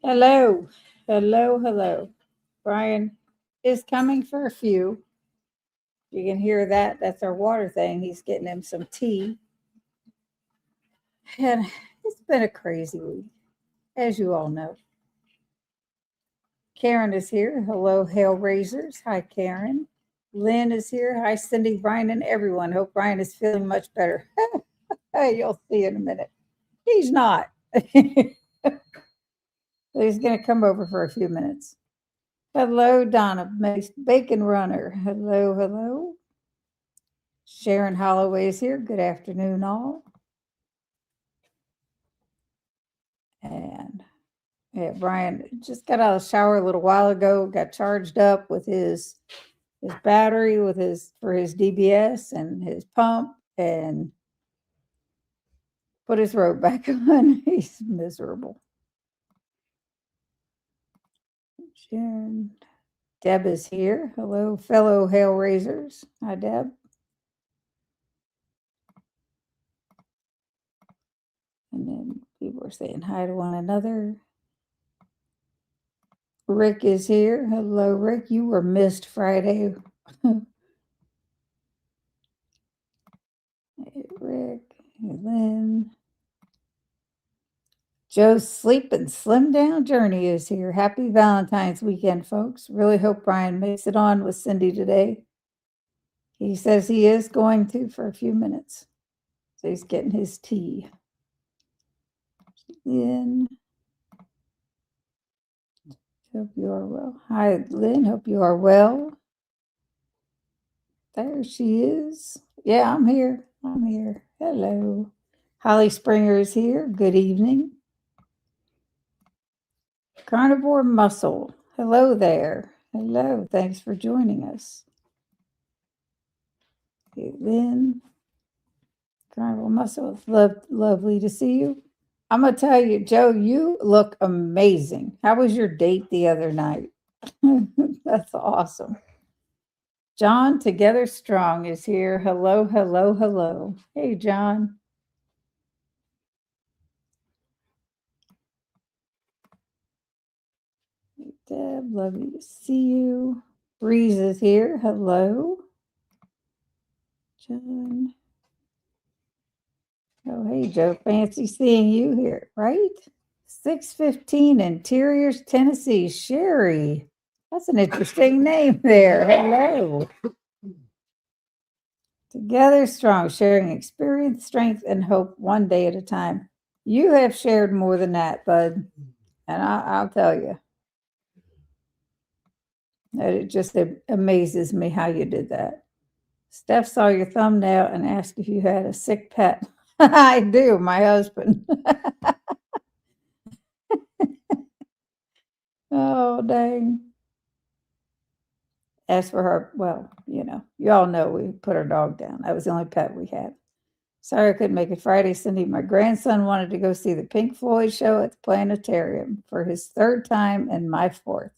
Hello, hello, hello. Brian is coming for a few. You can hear that. That's our water thing. He's getting him some tea. And it's been a crazy week, as you all know. Karen is here. Hello, Hail Raisers. Hi, Karen. Lynn is here. Hi, Cindy, Brian, and everyone. Hope Brian is feeling much better. Hey, you'll see in a minute. He's not. He's going to come over for a few minutes. Hello, Donna, Bacon Runner. Hello, hello. Sharon Holloway is here. Good afternoon, all. And yeah, Brian just got out of the shower a little while ago, got charged up with his battery for his DBS and his pump, and put his robe back on. He's miserable. Sharon. Deb is here. Hello, fellow Hail Raisers. Hi, Deb. And then people are saying hi to one another. Rick is here. Hello, Rick. You were missed Friday. Hey, Rick. Hey, Lynn. Joe's Sleep and Slim Down Journey is here. Happy Valentine's weekend, folks. Really hope Brian makes it on with Cindy today. He says he is going to for a few minutes. So he's getting his tea. Lynn. Hope you are well. Hi, Lynn. Hope you are well. There she is. Yeah, I'm here. I'm here. Hello. Holly Springer is here. Good evening. Carnivore Muscle. Hello there. Hello. Thanks for joining us. Hey, Lynn. Carnivore Muscle. Lovely to see you. I'm going to tell you, Joe, you look amazing. How was your date the other night? That's awesome. John Together Strong is here. Hello, hello, hello. Hey, John. Hey, Deb, lovely to see you. Breeze is here. Hello. John. Oh, hey, Joe. Fancy seeing you here, right? 615 Interiors, Tennessee. Sherry. That's an interesting name there. Hello. Together Strong, sharing experience, strength, and hope one day at a time. You have shared more than that, bud. And I'll tell you. It just amazes me how you did that. Steph saw your thumbnail and asked if you had a sick pet. I do, my husband. Oh, dang. As for her, well, you all know we put our dog down. That was the only pet we had. Sorry I couldn't make it Friday, Cindy. My grandson wanted to go see the Pink Floyd show at the planetarium for his third time and my fourth.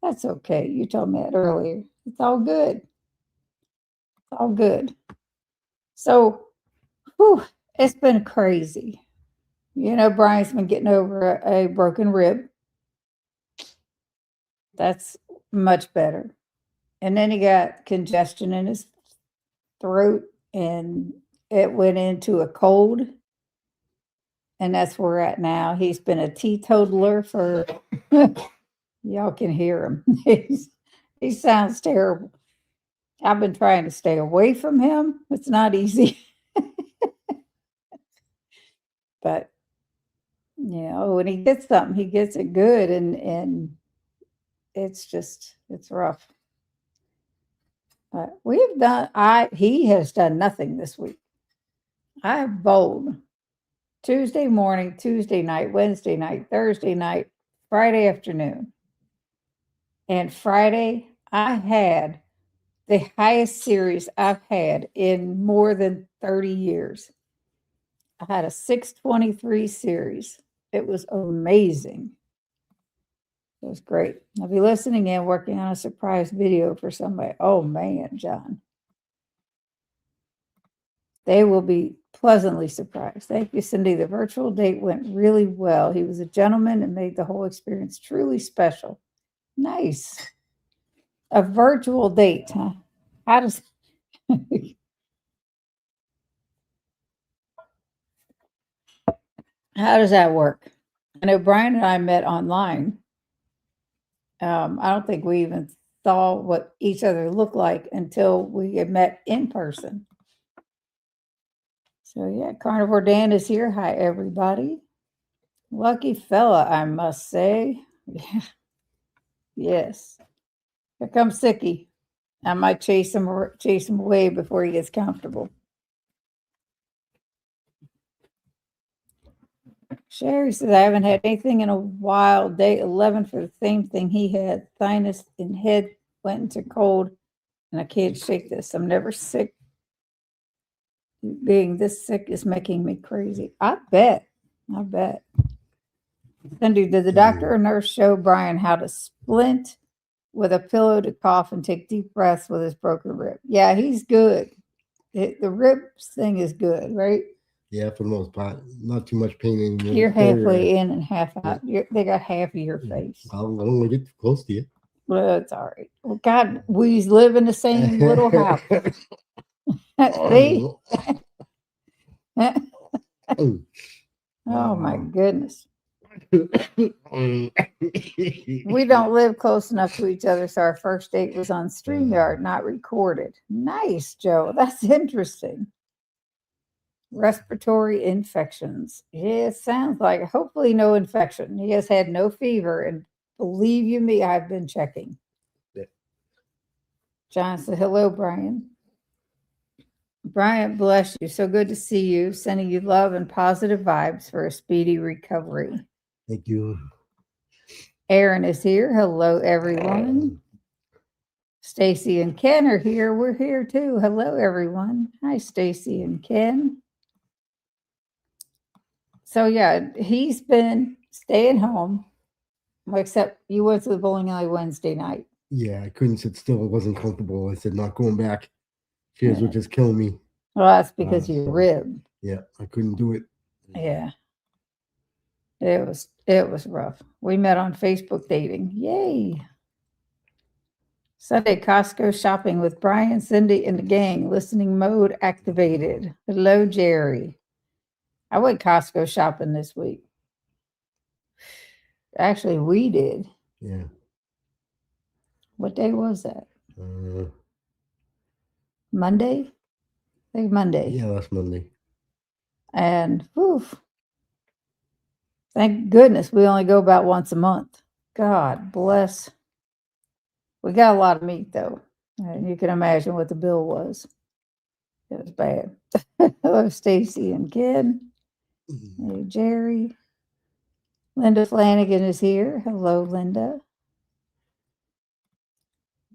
That's okay. You told me that earlier. It's all good. It's all good. So, it's been crazy. Brian's been getting over a broken rib. That's much better. And then he got congestion in his throat and it went into a cold. And that's where we're at now. He's been a teetotaler for, y'all can hear him. He sounds terrible. I've been trying to stay away from him. It's not easy. But, when he gets something, he gets it good. And it's rough. But he has done nothing this week. I have bowled Tuesday morning, Tuesday night, Wednesday night, Thursday night, Friday afternoon. And Friday, I had the highest series I've had in more than 30 years. I had a 623 series. It was amazing. It was great. I'll be listening in, working on a surprise video for somebody. Oh, man, John. They will be pleasantly surprised. Thank you, Cindy. The virtual date went really well. He was a gentleman and made the whole experience truly special. Nice. A virtual date, huh? How does how does that work? I know Brian and I met online. I don't think we even saw what each other looked like until we had met in person. So yeah, Carnivore Dan is here. Hi, everybody. Lucky fella, I must say. Yeah. Yes. Here comes Sicky. I might chase him away before he gets comfortable. Sherry says, I haven't had anything in a while. Day 11 for the same thing he had. Sinus and head went into cold, and I can't shake this. I'm never sick. Being this sick is making me crazy. I bet. Cindy, did the doctor or nurse show Brian how to splint with a pillow to cough and take deep breaths with his broken rib? Yeah, he's good. The ribs thing is good, right? Yeah, for the most part. Not too much pain anymore. You're halfway in and half out. Yeah. They got half of your face. I don't want to get close to you. Well, it's all right. Well, God, we live in the same little house. See? Oh, my goodness. We don't live close enough to each other, so our first date was on StreamYard, not recorded. Nice, Joe. That's interesting. Respiratory infections. Yeah, it sounds like hopefully no infection. He has had no fever, and believe you me, I've been checking. Yeah. John said, hello, Brian. Brian, bless you. So good to see you. Sending you love and positive vibes for a speedy recovery. Thank you. Aaron is here. Hello, everyone. Stacy and Ken are here. We're here too. Hello, everyone. Hi, Stacy and Ken. So yeah, he's been staying home, except you went to the bowling alley Wednesday night. Yeah, I couldn't sit still. It wasn't comfortable. I said, not going back. Fears would just kill me. Well, that's because you rib. Yeah, I couldn't do it. Yeah. It was rough. We met on Facebook dating. Yay. Sunday Costco shopping with Brian, Cindy, and the gang. Listening mode activated. Hello, Jerry. I went Costco shopping this week. Actually, we did. Yeah. What day was that? Monday? I think Monday. Yeah, last Monday. And thank goodness we only go about once a month. God bless. We got a lot of meat though. And you can imagine what the bill was. It was bad. Hello, Stacy and Ken. Hey, Jerry. Linda Flanagan is here. Hello, Linda.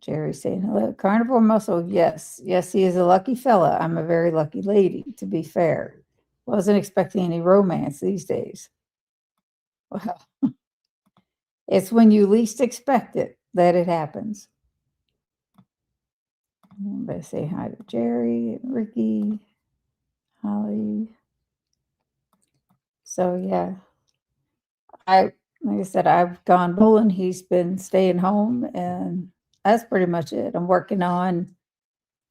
Jerry saying hello. Carnivore Muscle, yes. Yes, he is a lucky fella. I'm a very lucky lady, to be fair. Wasn't expecting any romance these days. Well, it's when you least expect it that it happens. I'm going to say hi to Jerry and Ricky, Holly. So, yeah. Like I said, I've gone bowling. He's been staying home, and that's pretty much it. I'm working on,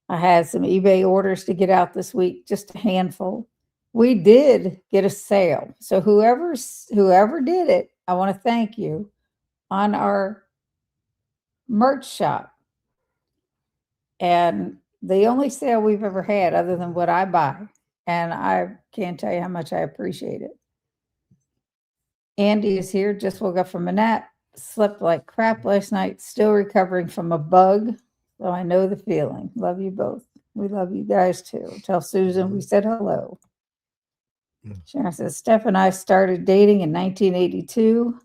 I had some eBay orders to get out this week, just a handful. We did get a sale. So whoever did it, I want to thank you on our merch shop. And the only sale we've ever had other than what I buy. And I can't tell you how much I appreciate it. Andy is here, just woke up from a nap, slept like crap last night, still recovering from a bug. So I know the feeling. Love you both. We love you guys too. Tell Susan we said hello. Sharon says, Steph and I started dating in 1982,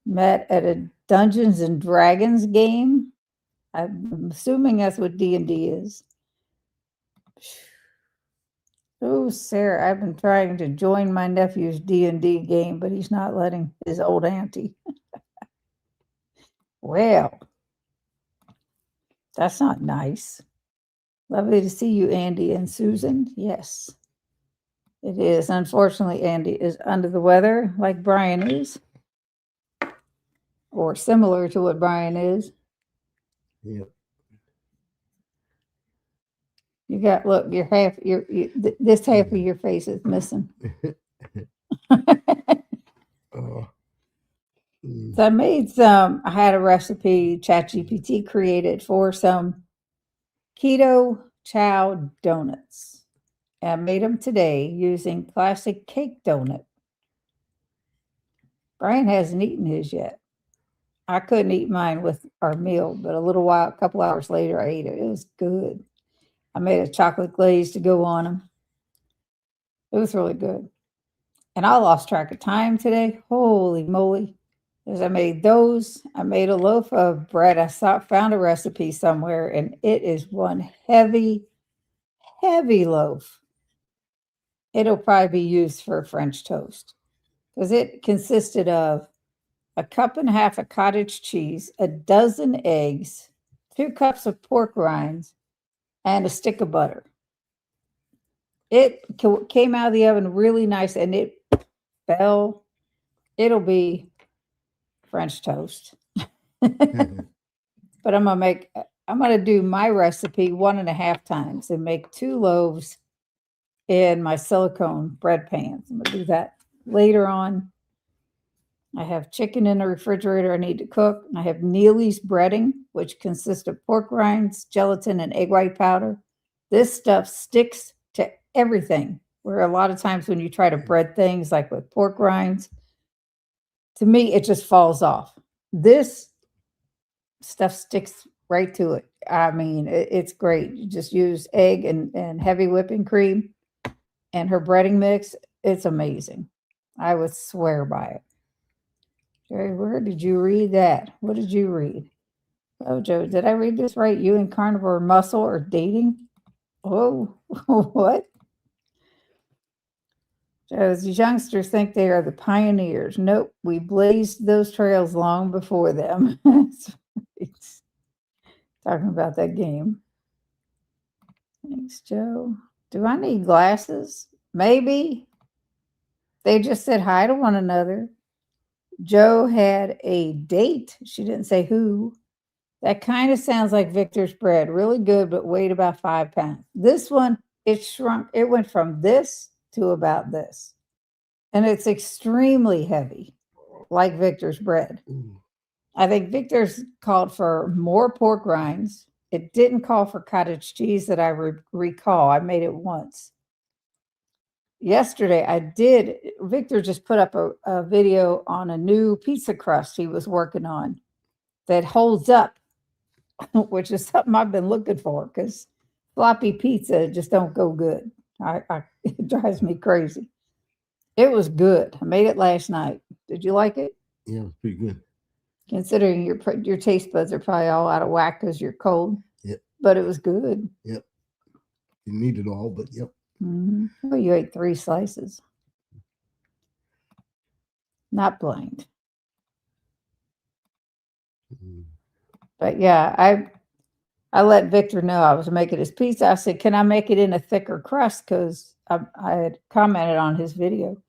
met at a Dungeons and Dragons game. I'm assuming that's what D&D is. Oh, Sarah, I've been trying to join my nephew's D&D game, but he's not letting his old auntie. Well, that's not nice. Lovely to see you, Andy and Susan. Yes, it is. Unfortunately, Andy is under the weather like Brian is, or similar to what Brian is. Yep. You got, look, your half, this half of your face is missing. Oh. So I had a recipe ChatGPT created for some Keto Chow donuts. And I made them today using classic cake donut. Brian hasn't eaten his yet. I couldn't eat mine with our meal, but a couple hours later, I ate it. It was good. I made a chocolate glaze to go on them. It was really good. And I lost track of time today. Holy moly. As I made those, I made a loaf of bread. Found a recipe somewhere, and it is one heavy, heavy loaf. It'll probably be used for French toast because it consisted of a cup and a half of cottage cheese, a dozen eggs, 2 cups of pork rinds, and a stick of butter. It came out of the oven really nice, and it fell. It'll be French toast. But I'm gonna do my recipe 1.5 times and make 2 loaves in my silicone bread pans. I'm gonna do that later on. I have chicken in the refrigerator I need to cook. I have Neely's breading, which consists of pork rinds, gelatin, and egg white powder. This stuff sticks to everything, where a lot of times when you try to bread things like with pork rinds, to me, it just falls off. This stuff sticks right to it. I mean, it's great. You just use egg and heavy whipping cream and her breading mix. It's amazing. I would swear by it. Jerry, where did you read that? What did you read? Oh, Joe, did I read this right? You and Carnivore Muscle are dating? Oh, what? Joe's youngsters think they are the pioneers. Nope, we blazed those trails long before them. Talking about that game. Thanks, Joe. Do I need glasses? Maybe. They just said hi to one another. Joe had a date. She didn't say who. That kind of sounds like Victor's bread. Really good, but weighed about 5 pounds. This one, it shrunk. It went from this to about this. And it's extremely heavy, like Victor's bread. I think Victor's called for more pork rinds. It didn't call for cottage cheese that I recall. I made it once. Yesterday, Victor just put up a video on a new pizza crust he was working on that holds up, which is something I've been looking for because floppy pizza just don't go good. It drives me crazy. It was good. I made it last night. Did you like it? Yeah, it was pretty good. Considering your taste buds are probably all out of whack because you're cold. Yep. But it was good. Yep. You need it all, but yep. Mm-hmm. Well, you ate 3 slices. Not blind. But yeah, I let Victor know I was making his pizza. I said, can I make it in a thicker crust? Because I had commented on his video.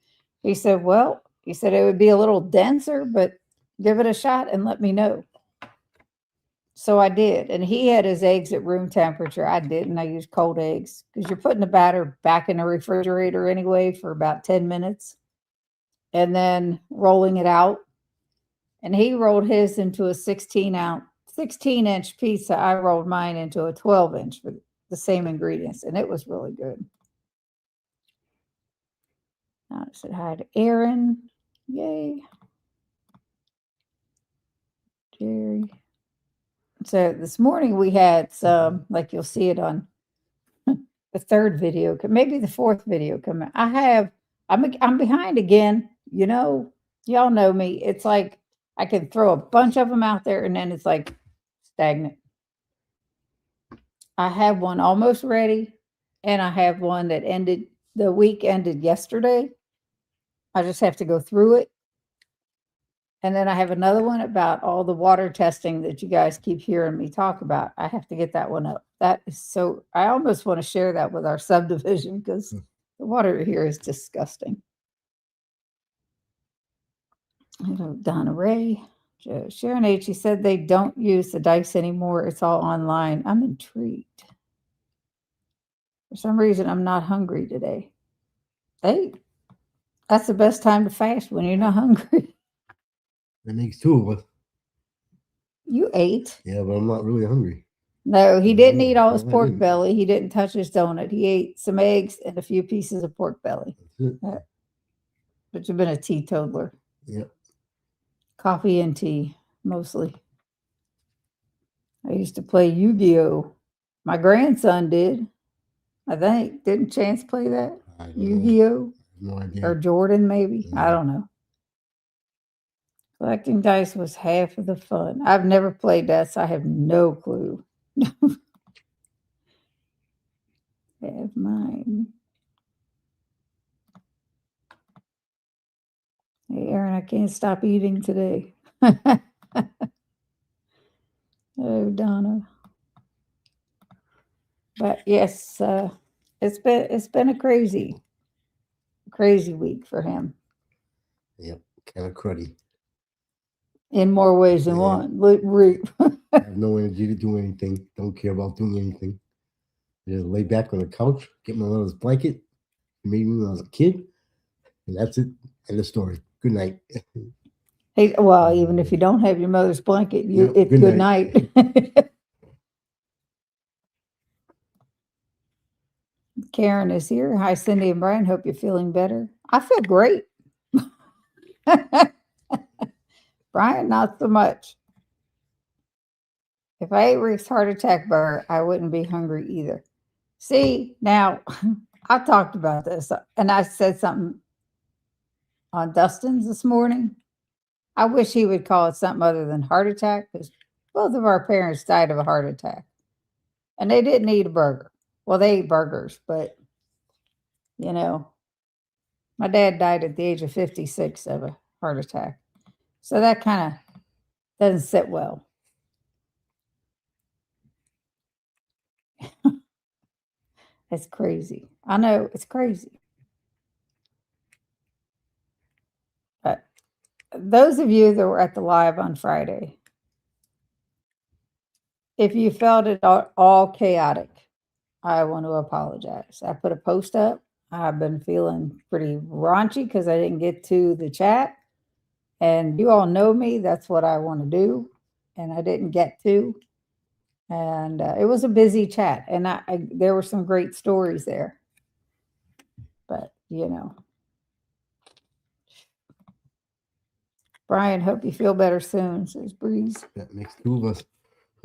He said, well, it would be a little denser, but give it a shot and let me know. So I did. And he had his eggs at room temperature. I didn't. I used cold eggs because you're putting the batter back in the refrigerator anyway for about 10 minutes and then rolling it out. And he rolled his into a 16-inch pizza. I rolled mine into a 12-inch for the same ingredients, and it was really good. I said hi to Aaron. Yay. Jerry. So this morning we had some, like you'll see it on the 3rd video, maybe the 4th video coming. I'm behind again. You know, y'all know me. It's like I can throw a bunch of them out there and then it's like stagnant. I have one almost ready and I have one that the week ended yesterday. I just have to go through it And then I have another one about all the water testing that you guys keep hearing me talk about. I have to get that one up. That is so, I almost want to share that with our subdivision because the water here is disgusting. Hello, Donna Ray. Sharon H. She said they don't use the dice anymore. It's all online. I'm intrigued. For some reason, I'm not hungry today. Hey, that's the best time to fast when you're not hungry. That makes two of us. You ate. Yeah, but I'm not really hungry. No, he didn't eat all No, his I pork didn't. belly. He didn't touch his donut. He ate some eggs and a few pieces of pork belly. That's it. But you've been a teetotaler. Yep. Coffee and tea, mostly. I used to play Yu-Gi-Oh! My grandson did. I think. Didn't Chance play that? I don't know. Yu-Gi-Oh! No idea. Or Jordan, maybe? I Yeah. don't know. Collecting dice was half of the fun. I've never played that, so I have no clue. Have mine. Hey, Aaron, I can't stop eating today. Oh, Donna. But yes, it's been a crazy week for him Yep. Kind of cruddy. in more ways than Yeah. one. I have no energy to do anything. Don't care about doing anything. Just lay back on the couch, get my mother's blanket. She made me when I was a kid, and that's it. End of story. Good night. Hey, well, even if you don't have your mother's blanket, Yep, it's good good night. night. Karen is here. Hi, Cindy and Brian. Hope you're feeling better. I feel great. Brian, not so much. If I ate Rick's heart attack burger, I wouldn't be hungry either. See, now I talked about this and I said something on Dustin's this morning. I wish he would call it something other than heart attack because both of our parents died of a heart attack and they didn't eat a burger. Well, they ate burgers, but you know, my dad died at the age of 56 of a heart attack. So that kind of doesn't sit well. It's crazy. I know it's crazy. But those of you that were at the live on Friday, if you felt it all chaotic, I want to apologize. I put a post up. I've been feeling pretty raunchy because I didn't get to the chat. And you all know me. That's what I want to do. And I didn't get to. And it was a busy chat. And there were some great stories there. But, you know. Brian, hope you feel better soon, says Breeze. That makes two of us.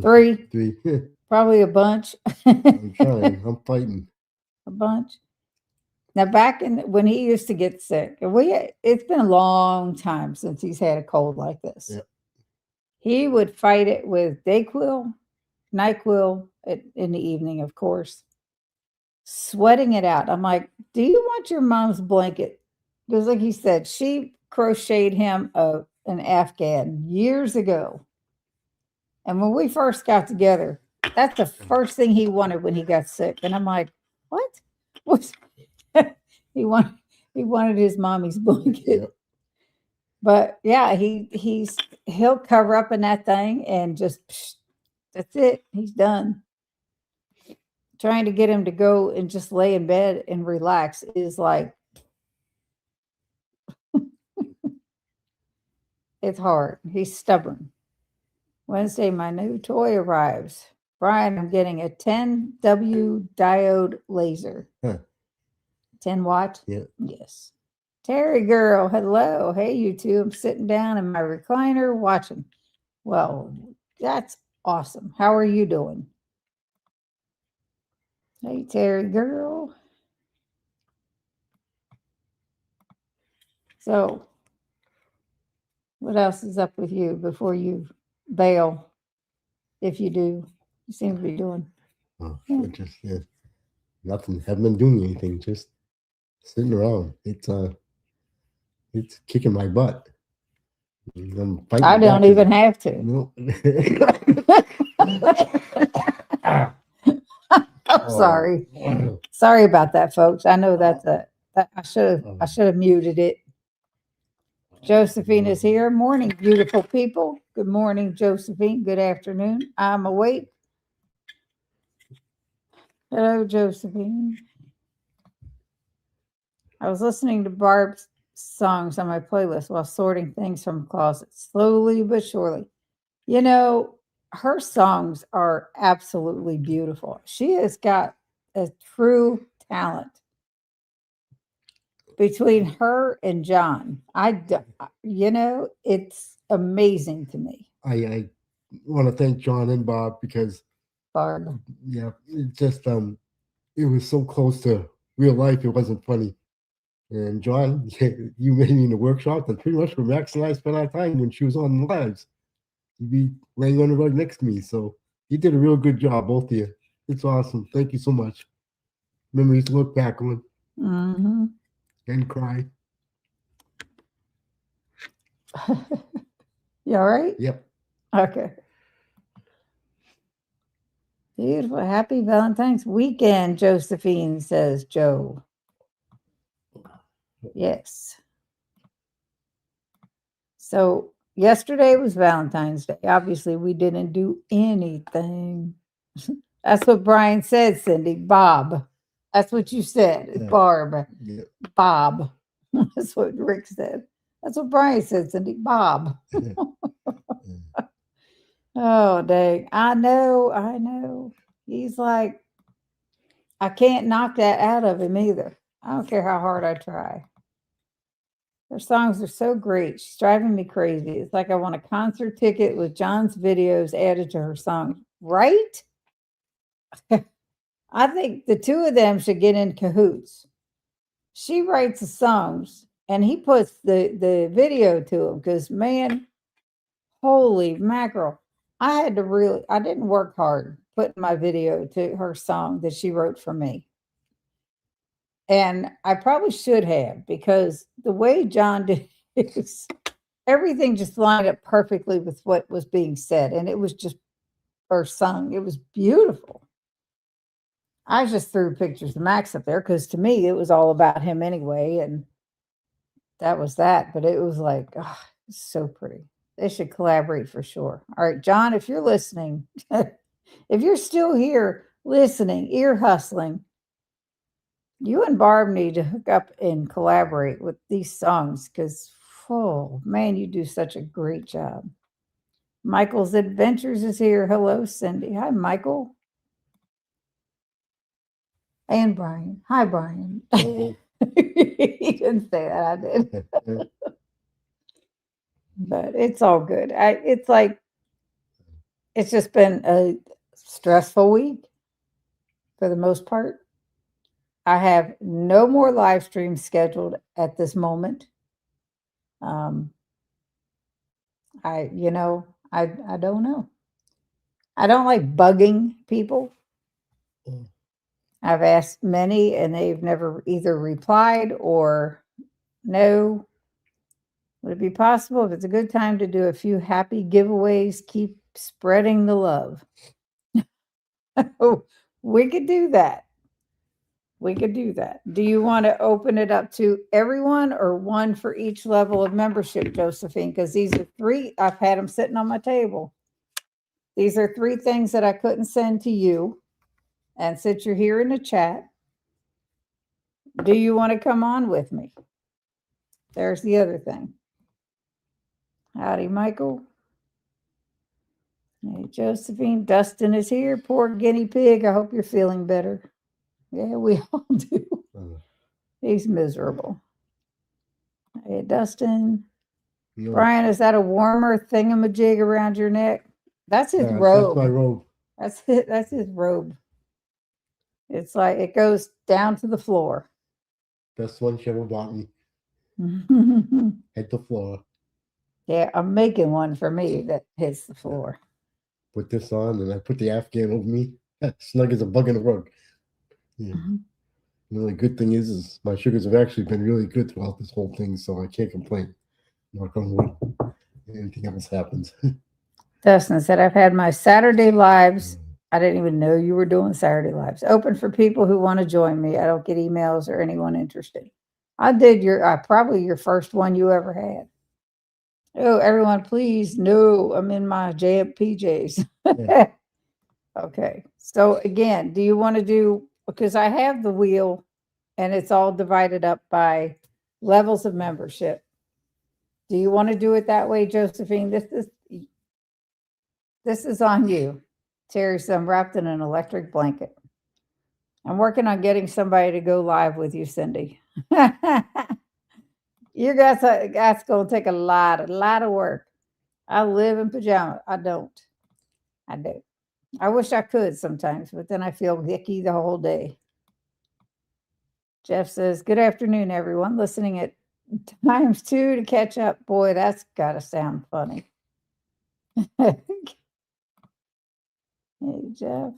Three. Three. Probably a bunch. I'm trying. I'm fighting. A bunch. Now, back when he used to get sick, it's been a long time since he's had a cold like this. Yep. He would fight it with Dayquil, NyQuil in the evening, of course, sweating it out. I'm like, do you want your mom's blanket? Because like he said, she crocheted him an Afghan years ago. And when we first got together, that's the first thing he wanted when he got sick. And I'm like, what? He wanted his mommy's blanket. Yep. But yeah, he'll cover up in that thing and just that's it. He's done. Trying to get him to go and just lay in bed and relax is like it's hard. He's stubborn. Wednesday, my new toy arrives. Brian, I'm getting a 10W diode laser. Huh. 10 watt? Yeah. Yes. Terry girl, hello. Hey, you two. I'm sitting down in my recliner watching. Well, that's awesome. How are you doing? Hey, Terry girl. So, what else is up with you before you bail? If you do, you seem to be doing. Oh, just nothing. Haven't been doing anything. Just sitting around. It's kicking my butt. I'm fighting I don't back even have to. No. I'm sorry. Sorry about that, folks. I know that I should have muted it. Josephine is here. Morning, beautiful people. Good morning, Josephine. Good afternoon. I'm awake. Hello, Josephine. I was listening to Barb's songs on my playlist while sorting things from the closet, slowly but surely. You know, her songs are absolutely beautiful. She has got a true talent. Between her and John, it's amazing to me. I want to thank John and Bob because Barb. yeah, it just it was so close to real life. It wasn't funny. And John, you made me in the workshop, and pretty much where Max and I spent our time when she was on the lives. You'd be laying on the rug next to me. So you did a real good job, both of you. It's awesome. Thank you so much. Memories to look back on Mm-hmm. and cry. You all right? Yep. Okay. Beautiful. Happy Valentine's weekend, Josephine, says Joe. Yes. So yesterday was Valentine's Day. Obviously, we didn't do anything. That's what Brian said, Cindy. Bob. That's what you said. Yeah. Barb. Yeah. Bob. That's what Rick said. That's what Brian said, Cindy. Bob. Oh, dang. I know. He's like, I can't knock that out of him either. I don't care how hard I try. Her songs are so great. She's driving me crazy. It's like I want a concert ticket with John's videos added to her songs. Right? I think the two of them should get in cahoots. She writes the songs and he puts the video to them because, man, holy mackerel. I didn't work hard putting my video to her song that she wrote for me. And I probably should have, because the way John did it, everything just lined up perfectly with what was being said. And it was just her sung. It was beautiful. I just threw pictures of Max up there because to me it was all about him anyway. And that was that. But it was like, oh, so pretty. They should collaborate for sure. All right, John, if you're listening, if you're still here listening, ear hustling, you and Barb need to hook up and collaborate with these songs because, oh man, you do such a great job. Michael's Adventures is here. Hello, Cindy. Hi, Michael. And Brian. Hi, Brian. He didn't say that. I did. But it's all good. It's just been a stressful week for the most part. I have no more live streams scheduled at this moment. I don't know. I don't like bugging people. I've asked many and they've never either replied or no. Would it be possible if it's a good time to do a few happy giveaways? Keep spreading the love. Oh, we could do that. We could do that. Do you want to open it up to everyone or one for each level of membership, Josephine? Because these are three, I've had them sitting on my table. These are three things that I couldn't send to you. And since you're here in the chat, do you want to come on with me? There's the other thing. Howdy, Michael. Hey, Josephine. Dustin is here. Poor guinea pig. I hope you're feeling better. Yeah, we all do. He's miserable. Hey, Dustin. No. Brian, is that a warmer thingamajig around your neck? That's his robe. That's my robe. That's it. That's his robe. It's like it goes down to the floor. Best one she ever bought me. Hit the floor. Yeah, I'm making one for me that hits the floor. Put this on, and I put the Afghan over me. Snug as a bug in a rug. Yeah. The only good thing is my sugars have actually been really good throughout this whole thing, so I can't complain. Knock on wood. Anything else happens. Dustin said, I've had my Saturday lives. I didn't even know you were doing Saturday lives. Open for people who want to join me. I don't get emails or anyone interested. I did probably your first one you ever had. Oh, everyone, please. No, I'm in my PJs. Yeah. Okay. So again, do you want to do, because I have the wheel and it's all divided up by levels of membership. Do you want to do it that way, Josephine? This is on you. Terry, so I'm wrapped in an electric blanket. I'm working on getting somebody to go live with you, Cindy. You guys, that's going to take a lot of work. I live in pajamas. I don't. I wish I could sometimes, but then I feel icky the whole day. Jeff says, good afternoon, everyone. Listening at times 2 to catch up. Boy, that's got to sound funny. Hey, Jeff.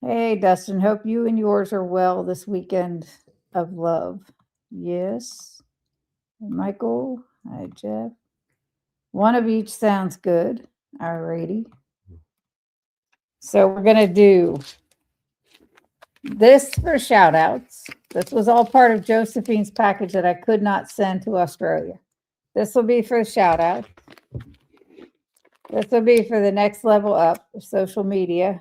Hey, Dustin. Hope you and yours are well this weekend of love. Yes. Michael. Hi, Jeff. One of each sounds good. All righty. So we're going to do this for shout outs. This was all part of Josephine's package that I could not send to Australia. This will be for shout out. This will be for the next level up of social media.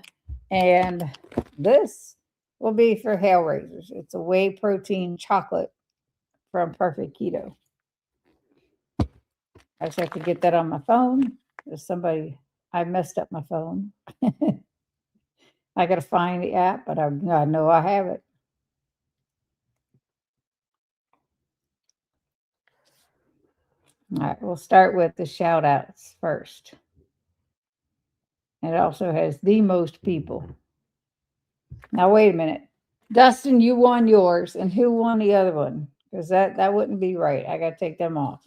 And this will be for Hail Raisers. It's a whey protein chocolate from Perfect Keto. I just have to get that on my phone. There's I messed up my phone. I got to find the app, but I know I have it. All right, we'll start with the shout outs first. It also has the most people. Now, wait a minute. Dustin, you won yours, and who won the other one? Because that wouldn't be right. I got to take them off.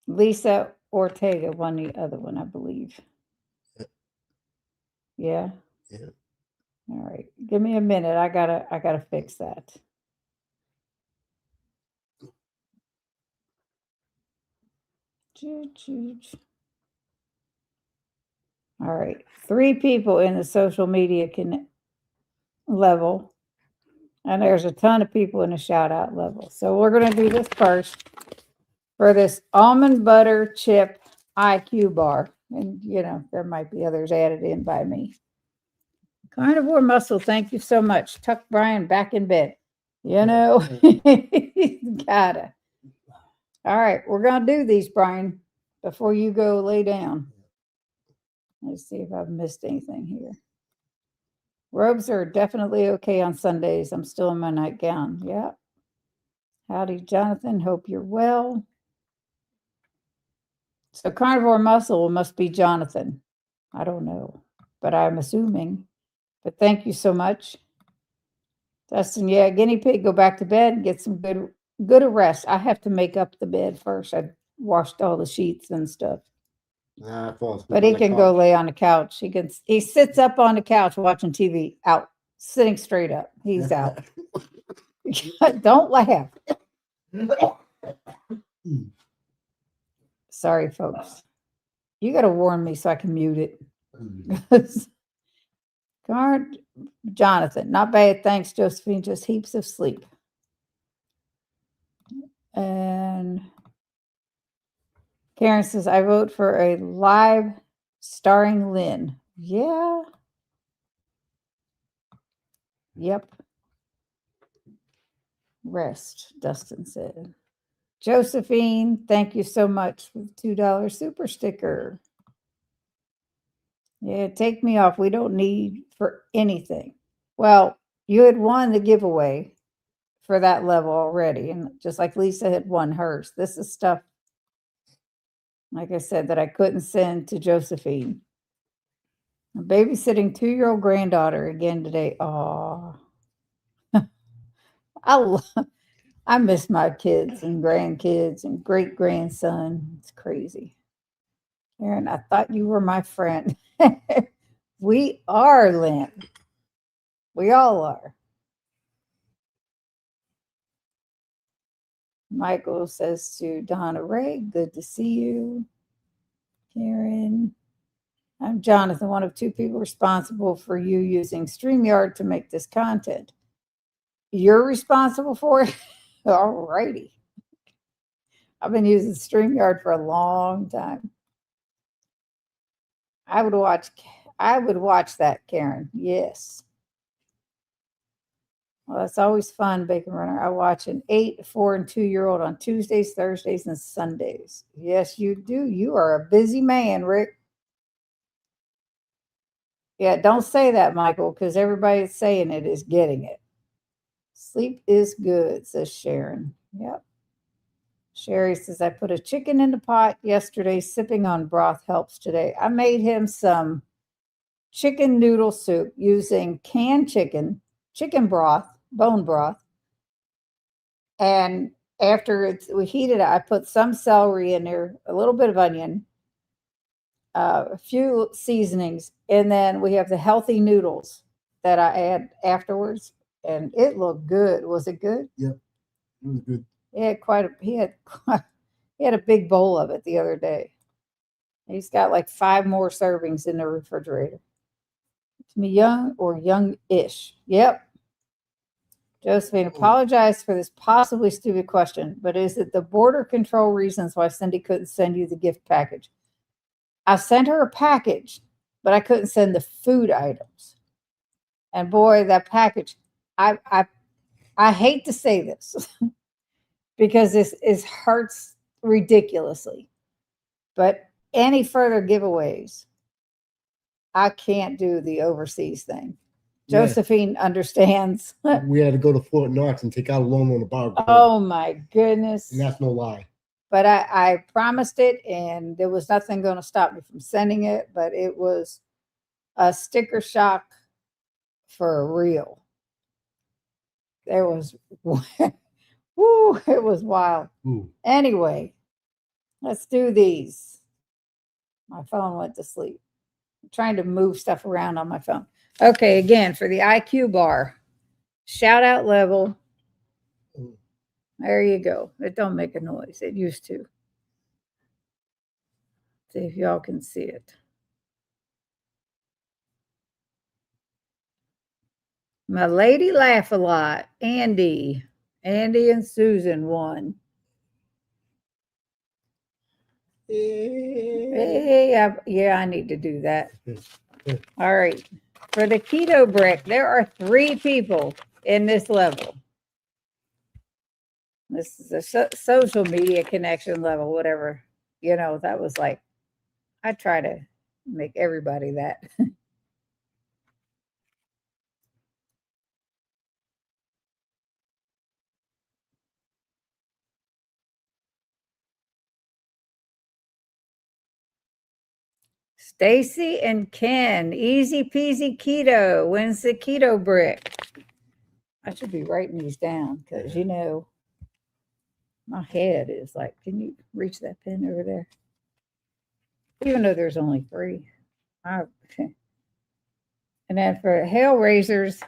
Lisa Ortega won the other one, I believe. Yeah? Yeah. All right. Give me a minute. I gotta fix that. All right. 3 people in the social media level. And there's a ton of people in the shout out level. So we're going to do this first for this almond butter chip IQ bar. And, there might be others added in by me. Carnivore Muscle, thank you so much. Tuck Brian back in bed. Gotta. All right, we're going to do these, Brian, before you go lay down. Let's see if I've missed anything here. Robes are definitely okay on Sundays. I'm still in my nightgown. Yeah. Howdy, Jonathan. Hope you're well. So Carnivore Muscle must be Jonathan. I don't know, but I'm assuming. But thank you so much. Dustin, yeah, guinea pig, go back to bed and get some good rest. I have to make up the bed first. I washed all the sheets and stuff. But he can go lay on the couch. He sits up on the couch watching TV, out, sitting straight up. He's out. Don't laugh. Sorry, folks. You got to warn me so I can mute it. Jonathan, not bad. Thanks, Josephine. Just heaps of sleep. And Karen says, I vote for a live starring Lynn. Yeah. Yep. Rest, Dustin said. Josephine, thank you so much for the $2 super sticker. Yeah, take me off. We don't need for anything. Well, you had won the giveaway for that level already. And just like Lisa had won hers. This is stuff, like I said, that I couldn't send to Josephine. I'm babysitting 2-year-old granddaughter again today. Oh, I miss my kids and grandkids and great grandson. It's crazy. Aaron, I thought you were my friend. We are, Lynn. We all are. Michael says to Donna Ray, good to see you. Karen, I'm Jonathan, one of two people responsible for you using StreamYard to make this content. You're responsible for it? All righty. I've been using StreamYard for a long time. I would watch that, Karen. Yes. Well, it's always fun, Bacon Runner. I watch an 8, 4, and 2-year-old on Tuesdays, Thursdays, and Sundays. Yes, you do. You are a busy man, Rick. Yeah, don't say that, Michael, because everybody that's saying it is getting it. Sleep is good, says Sharon. Yep. Sherry says, I put a chicken in the pot yesterday. Sipping on broth helps today. I made him some chicken noodle soup using canned chicken broth, bone broth. And after we heated it, I put some celery in there, a little bit of onion, a few seasonings, and then we have the healthy noodles that I add afterwards. And it looked good. Was it good? Yep, it was good. He had a big bowl of it the other day. He's got like 5 more servings in the refrigerator. It's me young or young-ish. Yep. Josephine, apologize for this possibly stupid question, but is it the border control reasons why Cindy couldn't send you the gift package? I sent her a package, but I couldn't send the food items. And boy, that package, I hate to say this because this hurts ridiculously, but any further giveaways, I can't do the overseas thing. Josephine understands. We had to go to Fort Knox and take out a loan on the bar. Oh my goodness. And that's no lie. But I promised it, and there was nothing going to stop me from sending it, but it was a sticker shock for real. There was, woo, it was wild. Ooh. Anyway, let's do these. My phone went to sleep. I'm trying to move stuff around on my phone. Okay, again, for the IQ bar, shout out level. There you go. It don't make a noise. It used to. See if y'all can see it. My lady laugh a lot. Andy and Susan won. Hey, I need to do that. All right. For the keto brick, there are 3 people in this level. This is a social media connection level, whatever. You know, that was like, I try to make everybody that. Stacy and Ken, easy peasy keto, wins the keto brick. I should be writing these down because, you know, my head is like, can you reach that pen over there? Even though there's only 3. And then for Hail Raisers,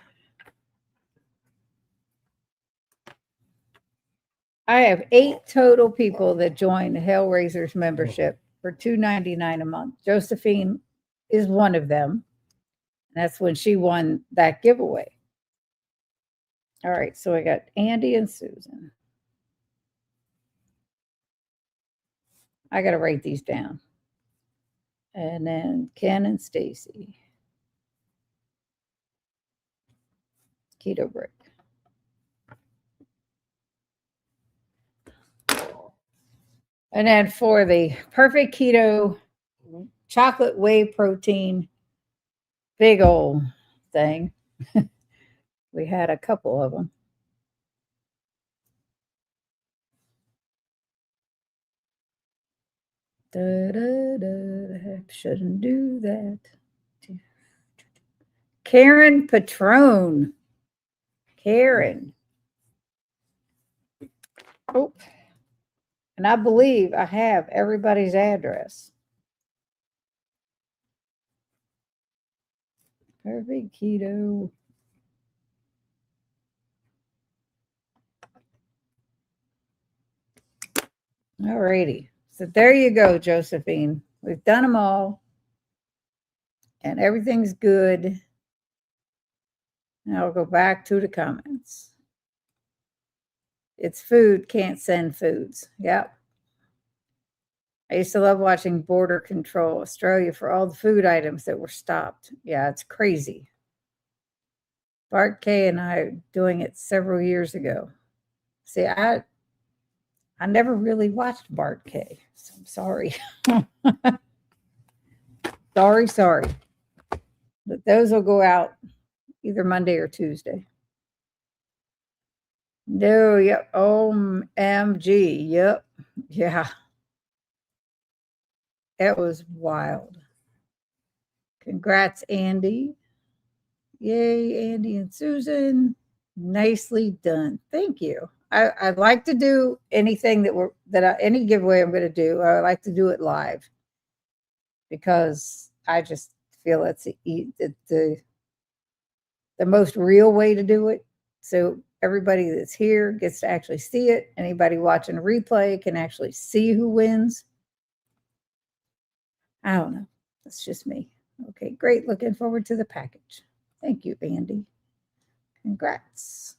I have 8 total people that join the Hail Raisers membership for $2.99 a month. Josephine is one of them. That's when she won that giveaway. All right, so I got Andy and Susan. I got to write these down. And then Ken and Stacy. Keto brick. And then for the perfect keto chocolate whey protein big old thing, we had a couple of them. Shouldn't do that. Karen Patrone. Karen. Oh. And I believe I have everybody's address. Perfect keto. All righty. So there you go, Josephine. We've done them all. And everything's good. Now I'll go back to the comments. It's food, can't send foods. Yep. I used to love watching Border Control Australia for all the food items that were stopped. Yeah, it's crazy. Bart K and I doing it several years ago. See, I never really watched Bart K. So I'm sorry. sorry. But those will go out either Monday or Tuesday. No, yep. OMG. Yep. Yeah. It was wild. Congrats, Andy. Yay, Andy and Susan. Nicely done. Thank you. I'd like to do anything any giveaway I'm going to do. I like to do it live because I just feel it's the most real way to do it. So everybody that's here gets to actually see it. Anybody watching a replay can actually see who wins. I don't know. That's just me. Okay, great. Looking forward to the package. Thank you, Andy. Congrats.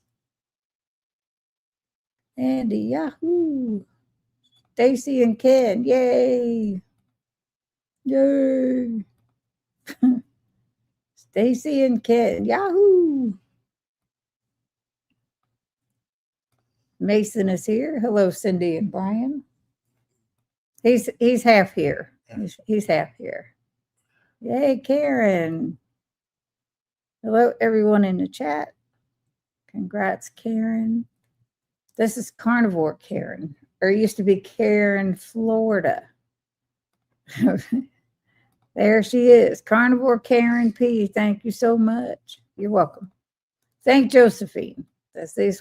Andy, yahoo. Stacy and Ken, yay. Yay. Stacy and Ken, yahoo. Mason is here. Hello, Cindy and Brian. He's half here. He's half here. Yay, Karen. Hello, everyone in the chat. Congrats, Karen. This is Carnivore Karen, or it used to be Karen, Florida. There she is, Carnivore Karen P. Thank you so much. You're welcome. Thank Josephine. This is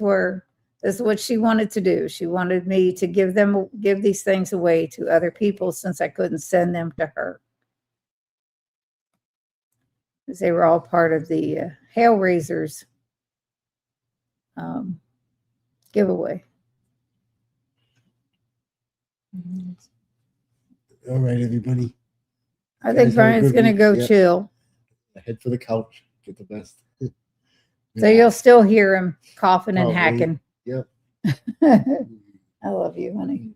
what she wanted to do. She wanted me to give these things away to other people since I couldn't send them to her. Because they were all part of the Hellraisers giveaway. All right, everybody. I think Brian's going to go chill. Head for the couch. Get the best. So you'll still hear him coughing and hacking. Yep. I love you, honey.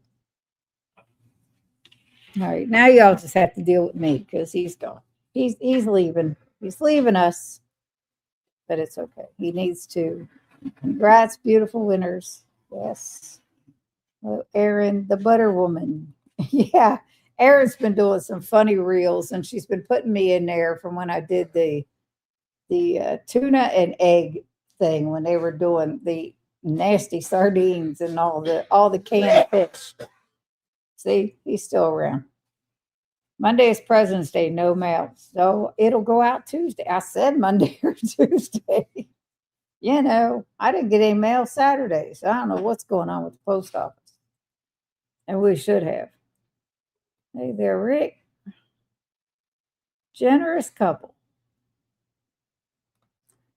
All right, now y'all just have to deal with me because he's gone. He's leaving. He's leaving us, but it's okay. He needs to. Congrats, beautiful winners. Yes. Well, Erin, the butter woman. Yeah, Erin's been doing some funny reels, and she's been putting me in there from when I did the tuna and egg thing when they were doing the nasty sardines and all the canned fish. See, he's still around. Monday is President's Day, no mail. So it'll go out Tuesday. I said Monday or Tuesday. You know, I didn't get any mail Saturday, so I don't know what's going on with the post office. And we should have. Hey there, Rick. Generous couple.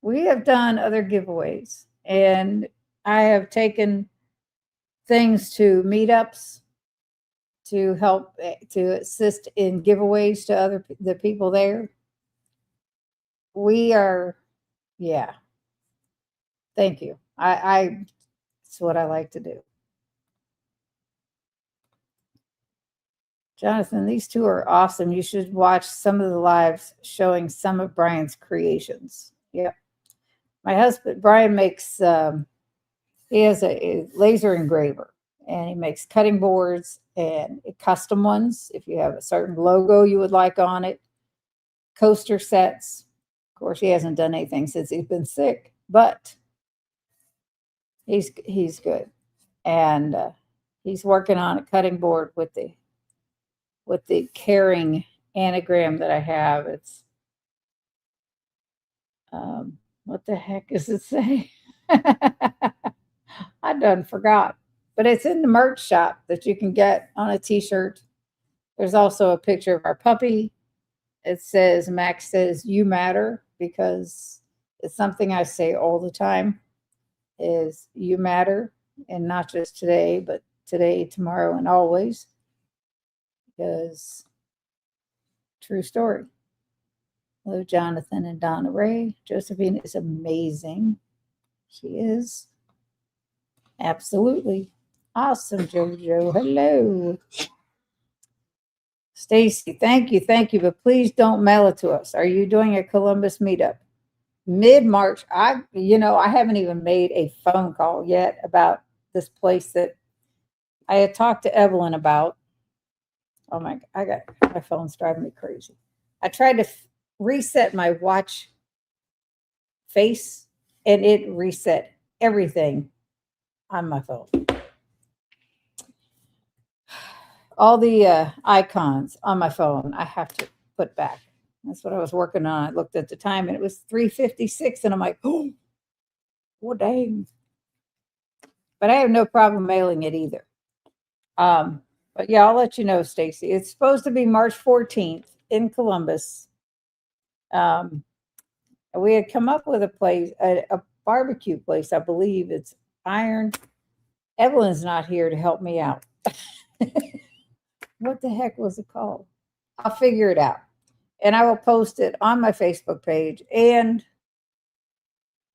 We have done other giveaways, and I have taken things to meetups to help to assist in giveaways to the people there. We are, yeah. Thank you. It's what I like to do. Jonathan, these two are awesome. You should watch some of the lives showing some of Brian's creations. Yep. My husband, Brian, makes, he has a laser engraver, and he makes cutting boards and custom ones. If you have a certain logo you would like on it, coaster sets. Of course, he hasn't done anything since he's been sick, but he's good. And he's working on a cutting board with the caring anagram that I have. It's, what the heck does it say? I done forgot. But it's in the merch shop that you can get on a t-shirt. There's also a picture of our puppy. It says, Max says, you matter, because it's something I say all the time is you matter, and not just today, but today, tomorrow, and always. Because true story. Hello, Jonathan and Donna Ray. Josephine is amazing. She is. Absolutely. Awesome, Jojo. Hello. Stacy, thank you. Thank you. But please don't mail it to us. Are you doing a Columbus meetup? Mid-March. I haven't even made a phone call yet about this place that I had talked to Evelyn about. Oh my, my phone's driving me crazy. I tried to reset my watch face and it reset everything on my phone. All the icons on my phone, I have to put back. That's what I was working on. I looked at the time and it was 3:56 and I'm like, oh, dang. But I have no problem mailing it either. But yeah, I'll let you know, Stacy. It's supposed to be March 14th in Columbus. We had come up with a place, a barbecue place. I believe it's Iron. Evelyn's not here to help me out. What the heck was it called? I'll figure it out. And I will post it on my Facebook page and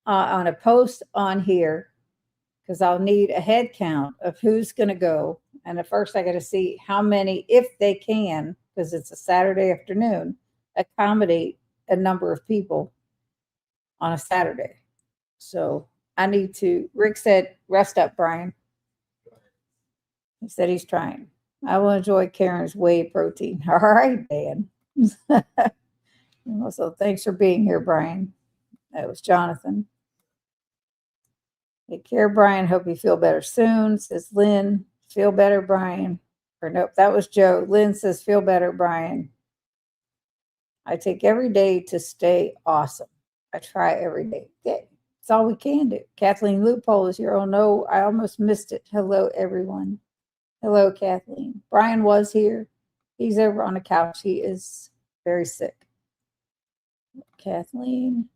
on a post on here, because I'll need a head count of who's going to go. And at first I got to see how many, if they can, because it's a Saturday afternoon, accommodate a number of people on a Saturday. So I need to, Rick said, rest up, Brian. He said he's trying. I will enjoy Karen's whey protein. All right, Dan. So thanks for being here, Brian. That was Jonathan. Take care, Brian. Hope you feel better soon, says Lynn. Feel better, Brian. Or nope, that was Joe. Lynn says, feel better, Brian. I take every day to stay awesome. I try every day. It's all we can do. Kathleen Loophole is here. Oh, no, I almost missed it. Hello, everyone. Hello, Kathleen. Brian was here. He's over on the couch. He is very sick. Kathleen.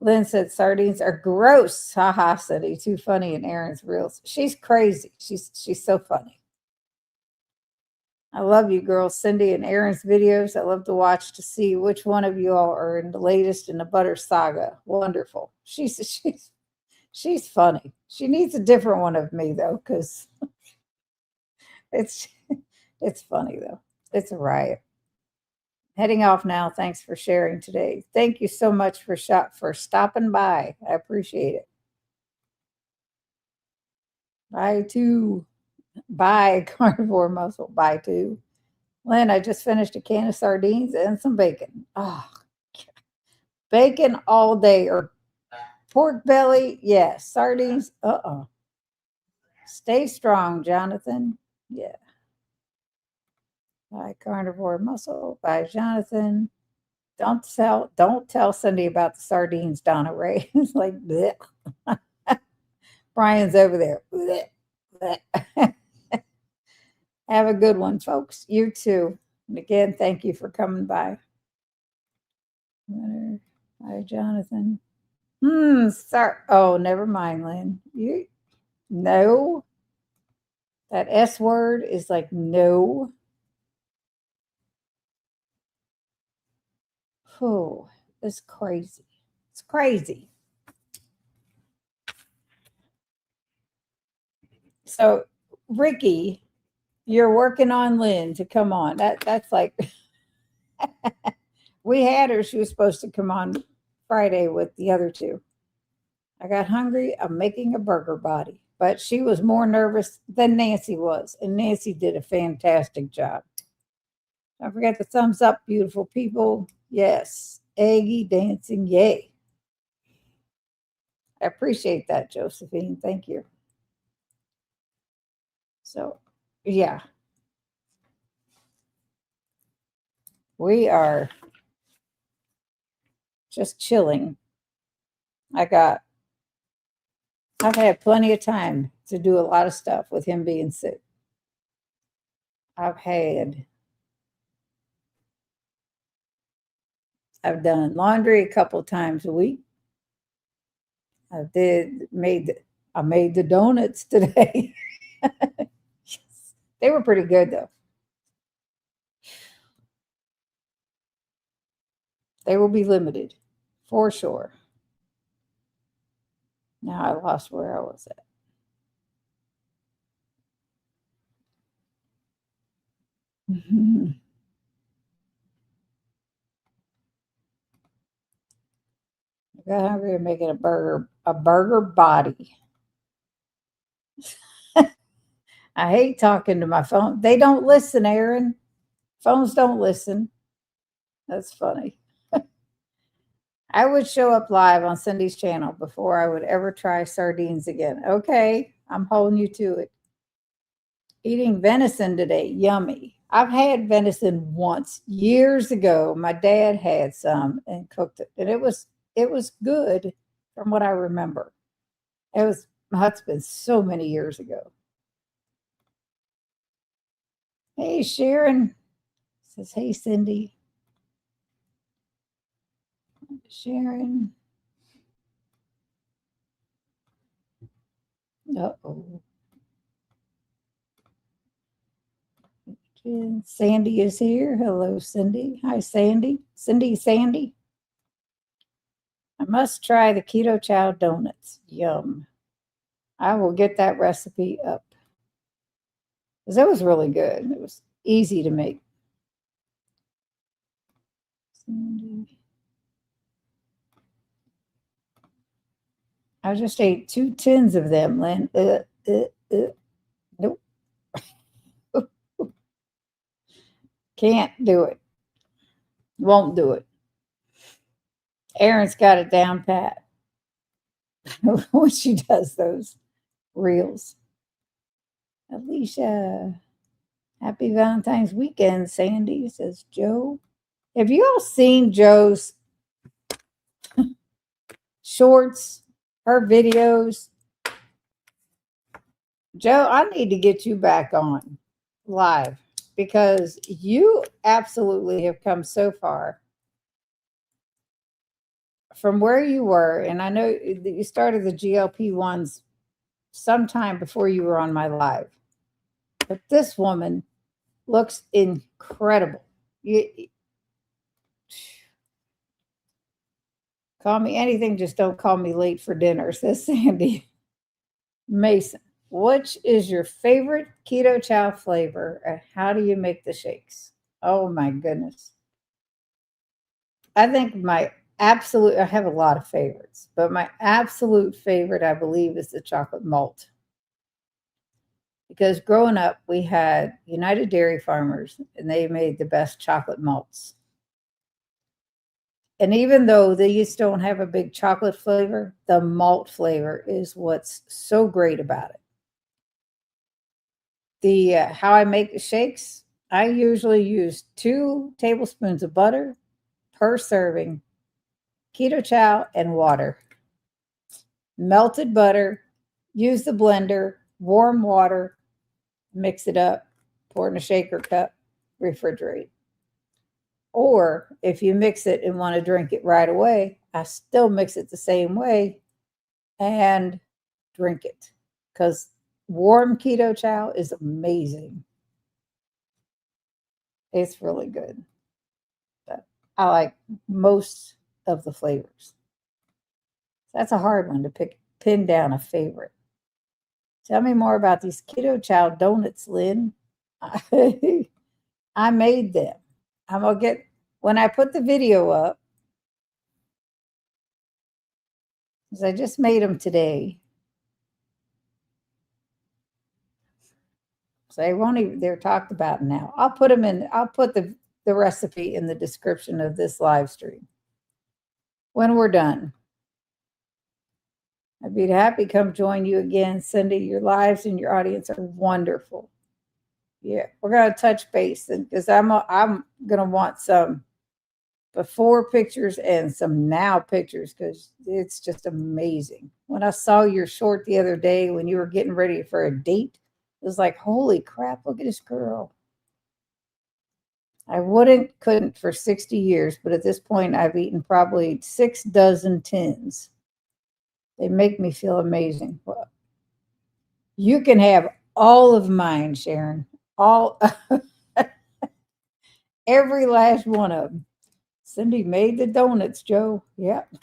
Lynn said sardines are gross. Haha, said he. Too funny in Erin's reels. She's crazy. She's so funny. I love you, girls. Cindy and Erin's videos. I love to watch to see which one of you all are in the latest in the butter saga. Wonderful. She's funny. She needs a different one of me though, because it's funny though. It's a riot. Heading off now. Thanks for sharing today. Thank you so much for stopping by. I appreciate it. Bye too. Bye, carnivore muscle. Bye too. Lynn, I just finished a can of sardines and some bacon. Oh, bacon all day, or pork belly. Yes, sardines. Stay strong, Jonathan. Yeah. Bye, carnivore muscle. Bye, Jonathan. Don't tell Cindy about the sardines, Donna Ray. It's like, bleh. Brian's over there. Bleh, bleh. Have a good one, folks. You too. And again, thank you for coming by. Bye, Jonathan. Sorry. Oh, never mind, Lynn. No. That S word is like no. Oh, it's crazy. It's crazy. So, Ricky, you're working on Lynn to come on. That's like we had her. She was supposed to come on Friday with the other two. I got hungry. I'm making a burger body. But she was more nervous than Nancy was. And Nancy did a fantastic job. Don't forget the thumbs up, beautiful people. Yes. Eggy dancing. Yay. I appreciate that, Josephine. Thank you. So, yeah. We are just chilling. I've had plenty of time to do a lot of stuff with him being sick. I've done laundry a couple times a week. I made the donuts today. They were pretty good though. They will be limited for sure. Now I lost where I was at. I got hungry and making a burger body. I hate talking to my phone. They don't listen, Aaron. Phones don't listen. That's funny. I would show up live on Cindy's channel before I would ever try sardines again. Okay, I'm holding you to it. Eating venison today, yummy. I've had venison once years ago. My dad had some and cooked it, and it was good from what I remember. That's been so many years ago. Hey, Sharon says, hey, Cindy. Sharon. Uh-oh. Sandy is here. Hello, Cindy. Hi, Sandy. Sandy. I must try the Keto Chow donuts. Yum. I will get that recipe up. Because it was really good. It was easy to make. Sandy. I just ate 2 tins of them, Lynn. Nope. Can't do it. Won't do it. Erin's got it down pat when she does those reels. Alicia, happy Valentine's weekend, Sandy, says Joe. Have you all seen Joe's shorts, her videos? Joe, I need to get you back on live because you absolutely have come so far from where you were. And I know that you started the GLP-1s sometime before you were on my live. But this woman looks incredible. You call me anything, just don't call me late for dinner, says Sandy. Mason, which is your favorite Keto Chow flavor and how do you make the shakes? Oh my goodness. I think I have a lot of favorites, but my absolute favorite, I believe, is the chocolate malt. Because growing up, we had United Dairy Farmers, and they made the best chocolate malts. And even though these don't have a big chocolate flavor, the malt flavor is what's so great about it. How I make the shakes, I usually use 2 tablespoons of butter per serving, Keto Chow, and water. Melted butter, use the blender, warm water, mix it up, pour it in a shaker cup, refrigerate. Or if you mix it and want to drink it right away, I still mix it the same way and drink it because warm Keto Chow is amazing. It's really good. But I like most of the flavors. That's a hard one to pin down a favorite. Tell me more about these Keto Chow donuts, Lynn. I made them. I'm going to get, when I put the video up, because I just made them today. So they won't even, they're talked about now. I'll put them in, I'll put the recipe in the description of this live stream when we're done. I'd be happy to come join you again, Cindy. Your lives and your audience are wonderful. Yeah, we're going to touch base because I'm going to want some before pictures and some now pictures because it's just amazing. When I saw your short the other day when you were getting ready for a date, it was like, holy crap, look at this girl. I couldn't for 60 years, but at this point I've eaten probably 6 dozen tins. They make me feel amazing. Well, you can have all of mine, Sharon. All every last one of them. Cindy made the donuts, Joe. Yep.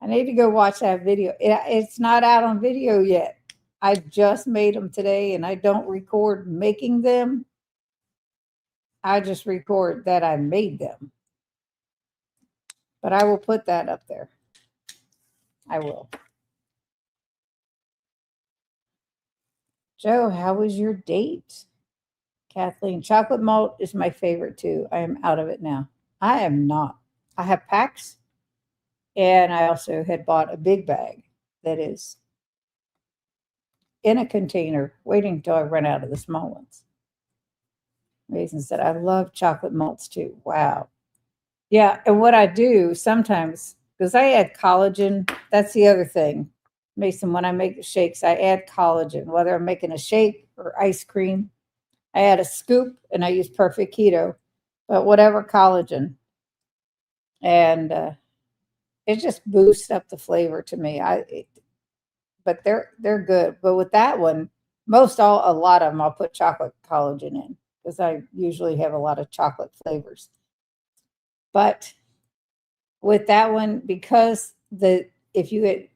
I need to go watch that video. It's not out on video yet. I just made them today, and I don't record making them. I just record that I made them. But I will put that up there. I will. Joe, how was your date? Kathleen, chocolate malt is my favorite too. I am out of it now. I am not. I have packs, and I also had bought a big bag that is in a container, waiting until I run out of the small ones. Raisin said, I love chocolate malts too. Wow. Yeah. And what I do sometimes, because I add collagen, that's the other thing. Mason, when I make the shakes, I add collagen, whether I'm making a shake or ice cream. I add a scoop and I use Perfect Keto, but whatever collagen. And it just boosts up the flavor to me. But they're good. But with that one, a lot of them I'll put chocolate collagen in because I usually have a lot of chocolate flavors. But with that one, because if you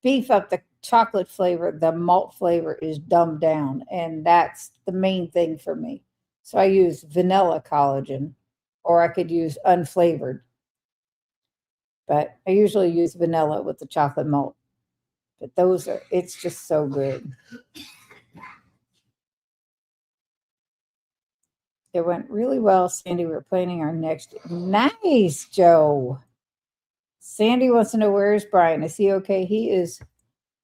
beef up the chocolate flavor, the malt flavor is dumbed down, and that's the main thing for me. So I use vanilla collagen, or I could use unflavored. But I usually use vanilla with the chocolate malt. But it's just so good. It went really well, Sandy. We're planning our next. Nice, Joe. Sandy wants to know, where is Brian? Is he okay? He is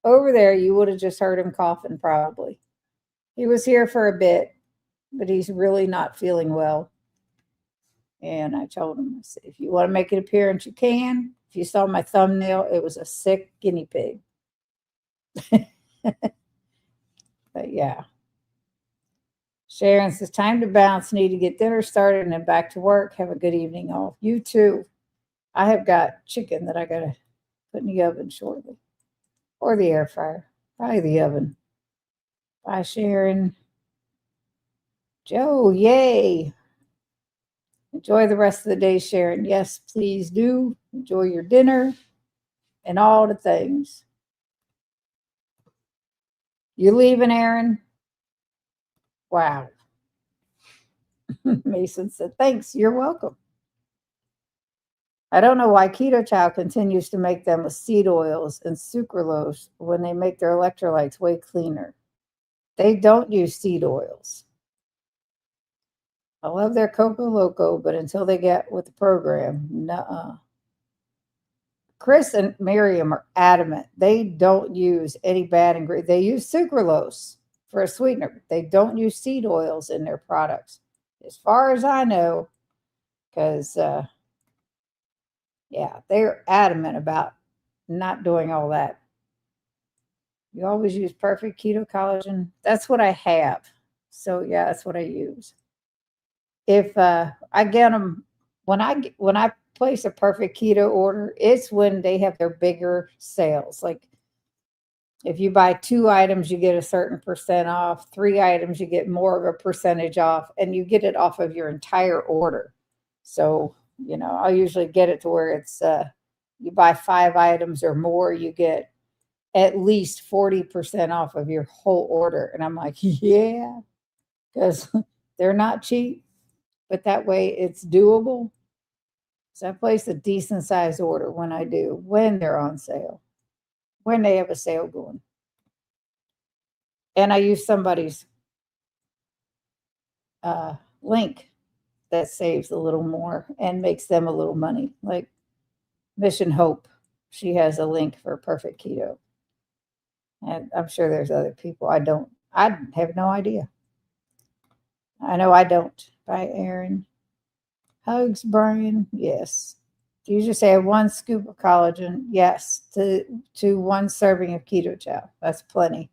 over there. You would have just heard him coughing probably. He was here for a bit, but he's really not feeling well. And I told him, I said, if you want to make an appearance, you can. If you saw my thumbnail, it was a sick guinea pig. But yeah. Sharon says, time to bounce. Need to get dinner started and then back to work. Have a good evening all. You too. I have got chicken that I got to put in the oven shortly. Or the air fryer. Probably the oven. Bye, Sharon. Joe, yay. Enjoy the rest of the day, Sharon. Yes, please do. Enjoy your dinner and all the things. You leaving, Aaron? Wow. Mason said, thanks. You're welcome. I don't know why Keto Chow continues to make them with seed oils and sucralose when they make their electrolytes way cleaner. They don't use seed oils. I love their Coco Loco, but until they get with the program, nuh-uh. Chris and Miriam are adamant. They don't use any bad ingredients. They use sucralose for a sweetener. They don't use seed oils in their products, as far as I know, because, yeah, they're adamant about not doing all that. You always use Perfect Keto Collagen. That's what I have. So, yeah, that's what I use. If I get them, when I place a Perfect Keto order, it's when they have their bigger sales. Like if you buy 2 items, you get a certain percent off. 3 items, you get more of a percentage off, and you get it off of your entire order. So, I'll usually get it to where it's you buy 5 items or more, you get at least 40% off of your whole order. And I'm like, yeah, because they're not cheap, but that way it's doable. So I place a decent size order when they're on sale, when they have a sale going. And I use somebody's link that saves a little more and makes them a little money. Like Mission Hope, she has a link for Perfect Keto. And I'm sure there's other people. I have no idea. I know I don't. Bye, Aaron. Hugs, Brian. Yes. Do you just add 1 scoop of collagen? Yes. To 1 serving of Keto Chow. That's plenty.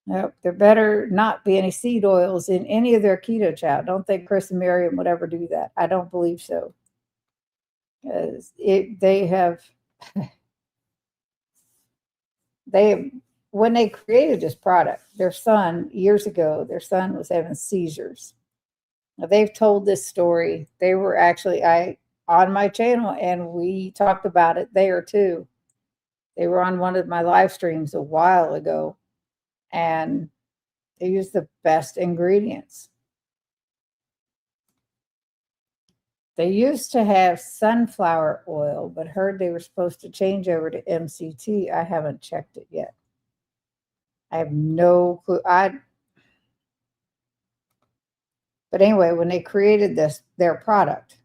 Nope. There better not be any seed oils in any of their Keto Chow. Don't think Chris and Miriam would ever do that. I don't believe so. Because they have when they created this product, their son, years ago, their son was having seizures. Now, they've told this story. They were actually on my channel, and we talked about it there too. They were on one of my live streams a while ago, and they used the best ingredients. They used to have sunflower oil, but heard they were supposed to change over to MCT. I haven't checked it yet. I have no clue. But anyway, when they created their product,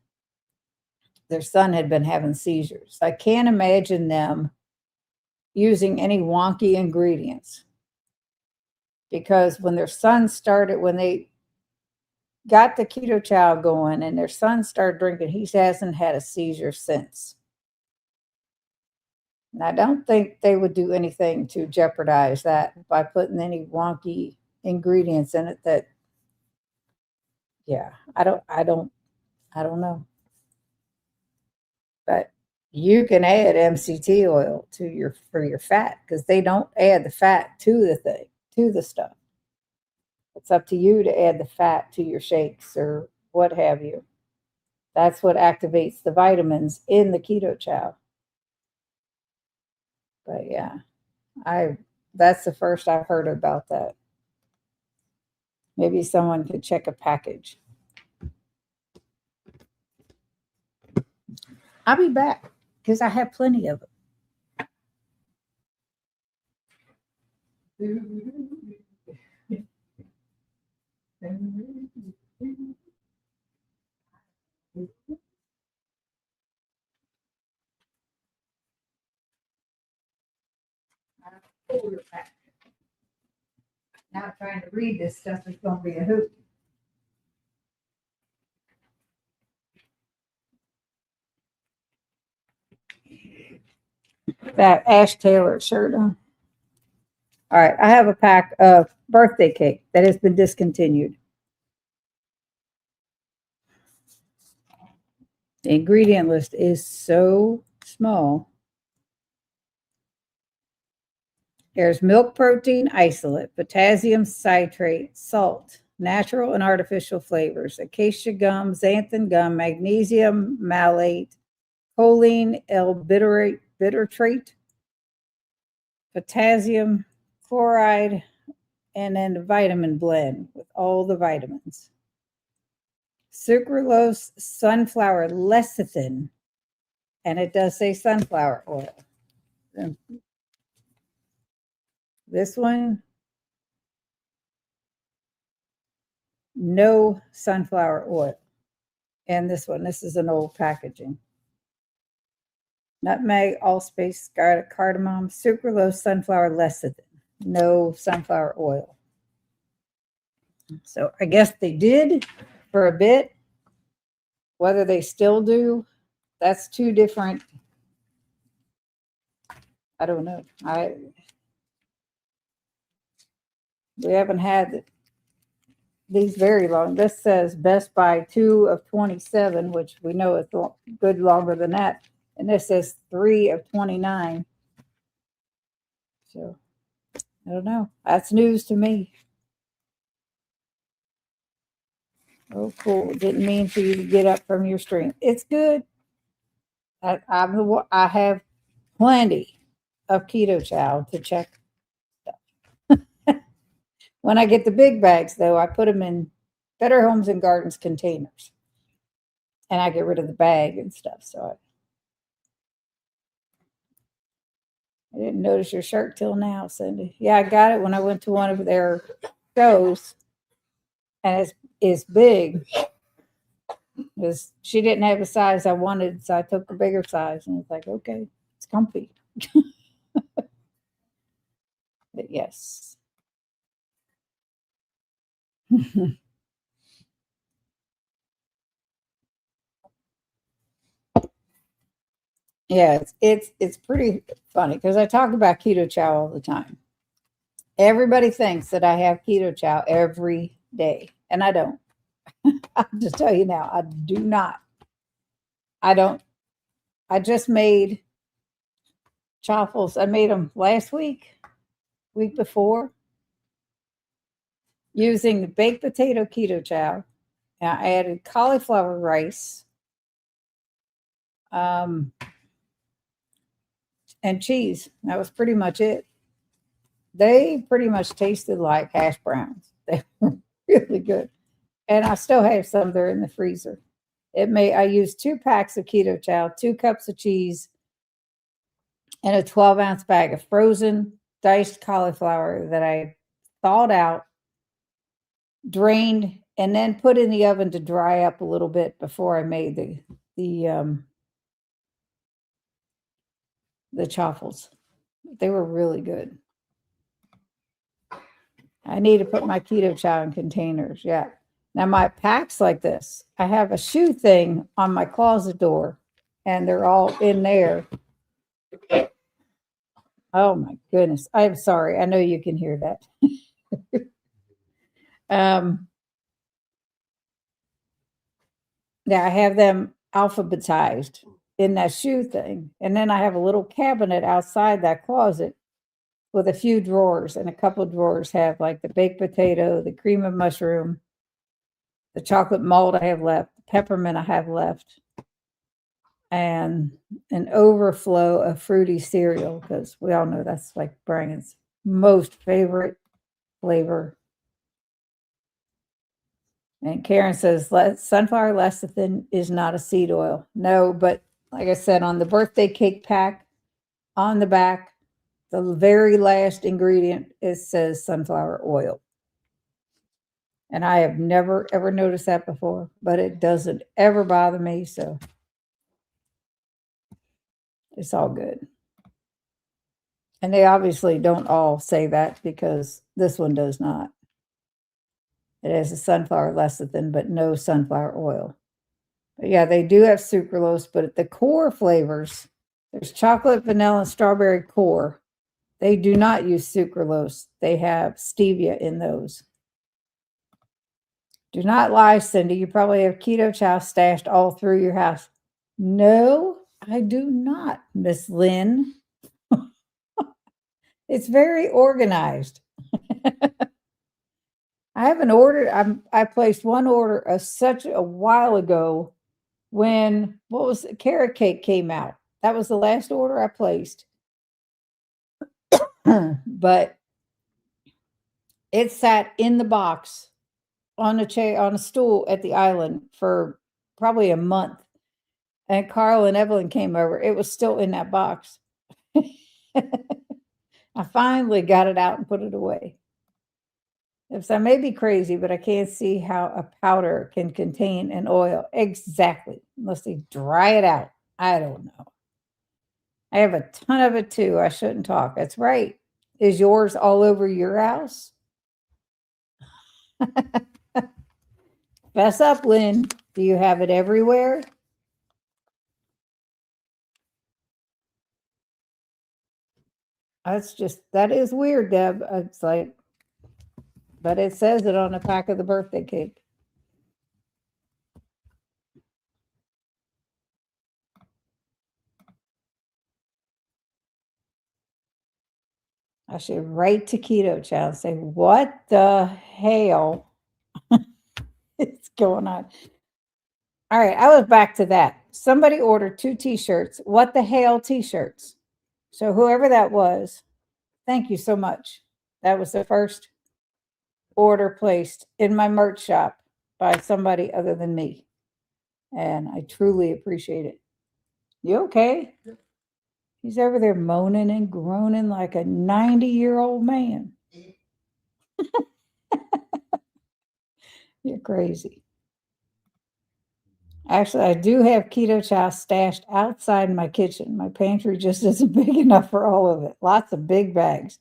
their son had been having seizures. I can't imagine them using any wonky ingredients, because when their son started, when they got the Keto Chow going and their son started drinking, he hasn't had a seizure since. And I don't think they would do anything to jeopardize that by putting any wonky ingredients in it that, yeah, I don't know. But you can add MCT oil for your fat, because they don't add the fat to the stuff. It's up to you to add the fat to your shakes or what have you. That's what activates the vitamins in the Keto Chow. But yeah, that's the first I've heard about that. Maybe someone could check a package. I'll be back because I have plenty of it. Now trying to read this stuff is going to be a hoot. That Ash Taylor shirt on. All right, I have a pack of birthday cake that has been discontinued. The ingredient list is so small. There's milk protein isolate, potassium citrate, salt, natural and artificial flavors, acacia gum, xanthan gum, magnesium malate, choline L-bitartrate, potassium chloride, and then the vitamin blend with all the vitamins. Sucralose sunflower lecithin, and it does say sunflower oil. This one, no sunflower oil. And this one, this is an old packaging. Nutmeg, allspice, cardamom, sucralose sunflower lecithin, no sunflower oil. So I guess they did for a bit. Whether they still do, that's two different. I don't know. We haven't had these very long. This says Best Buy 2 of 27, which we know is good longer than that. And this says 3 of 29. So I don't know. That's news to me. Oh, cool. Didn't mean for you to get up from your stream. It's good. I have plenty of Keto Chow to check stuff. When I get the big bags, though, I put them in Better Homes and Gardens containers. And I get rid of the bag and stuff. So I didn't notice your shirt till now, Cindy. Yeah, I got it when I went to one of their shows. And it's big. Because she didn't have a size I wanted, so I took a bigger size. And it's like, okay, it's comfy. But yes. Yeah, it's pretty funny because I talk about Keto Chow all the time. Everybody thinks that I have Keto Chow every day, and I don't. I'll just tell you now, I do not. I don't. I just made chaffles. I made them last week. week before, using the baked potato keto chow. And I added cauliflower rice and cheese. That was pretty much it. They pretty much tasted like hash browns. They were really good. And I still have some there in the freezer. I used 2 packs of keto chow, 2 cups of cheese, and a 12-ounce bag of frozen diced cauliflower that I thawed out, drained, and then put in the oven to dry up a little bit before I made the chaffles. They were really good. I need to put my keto chow in containers. Yeah. Now my packs like this. I have a shoe thing on my closet door, and they're all in there. Oh my goodness. I'm sorry. I know you can hear that. Yeah, I have them alphabetized in that shoe thing. And then I have a little cabinet outside that closet with a few drawers, and a couple of drawers have like the baked potato, the cream of mushroom, the chocolate malt I have left, the peppermint I have left, and an overflow of fruity cereal, because we all know that's like Brian's most favorite flavor. And Karen says, sunflower lecithin is not a seed oil. No, but like I said, on the birthday cake pack, on the back, the very last ingredient, it says sunflower oil. And I have never, ever noticed that before, but it doesn't ever bother me. So it's all good. And they obviously don't all say that, because this one does not. It has a sunflower lecithin, but no sunflower oil. But yeah, they do have sucralose, but the core flavors, there's chocolate, vanilla, and strawberry core. They do not use sucralose. They have stevia in those. Do not lie, Cindy. You probably have keto chow stashed all through your house. No, I do not, Miss Lynn. It's very organized. I haven't ordered. I placed one order such a while ago when carrot cake came out. That was the last order I placed. But it sat in the box on a chair, on a stool at the island for probably a month. And Carl and Evelyn came over. It was still in that box. I finally got it out and put it away. I may be crazy, but I can't see how a powder can contain an oil. Exactly. Unless they dry it out. I don't know. I have a ton of it too. I shouldn't talk. That's right. Is yours all over your house? Fess up, Lynn. Do you have it everywhere? That is weird, Deb. It's like, but it says it on the pack of the birthday cake. I should write to Keto Chow and say, what the hell is going on? All right, I was back to that. Somebody ordered 2 t-shirts. What the hell t-shirts? So whoever that was, thank you so much. That was the first order placed in my merch shop by somebody other than me. And I truly appreciate it. You okay? He's over there moaning and groaning like a 90-year-old man. You're crazy. Actually, I do have keto chow stashed outside my kitchen. My pantry just isn't big enough for all of it. Lots of big bags.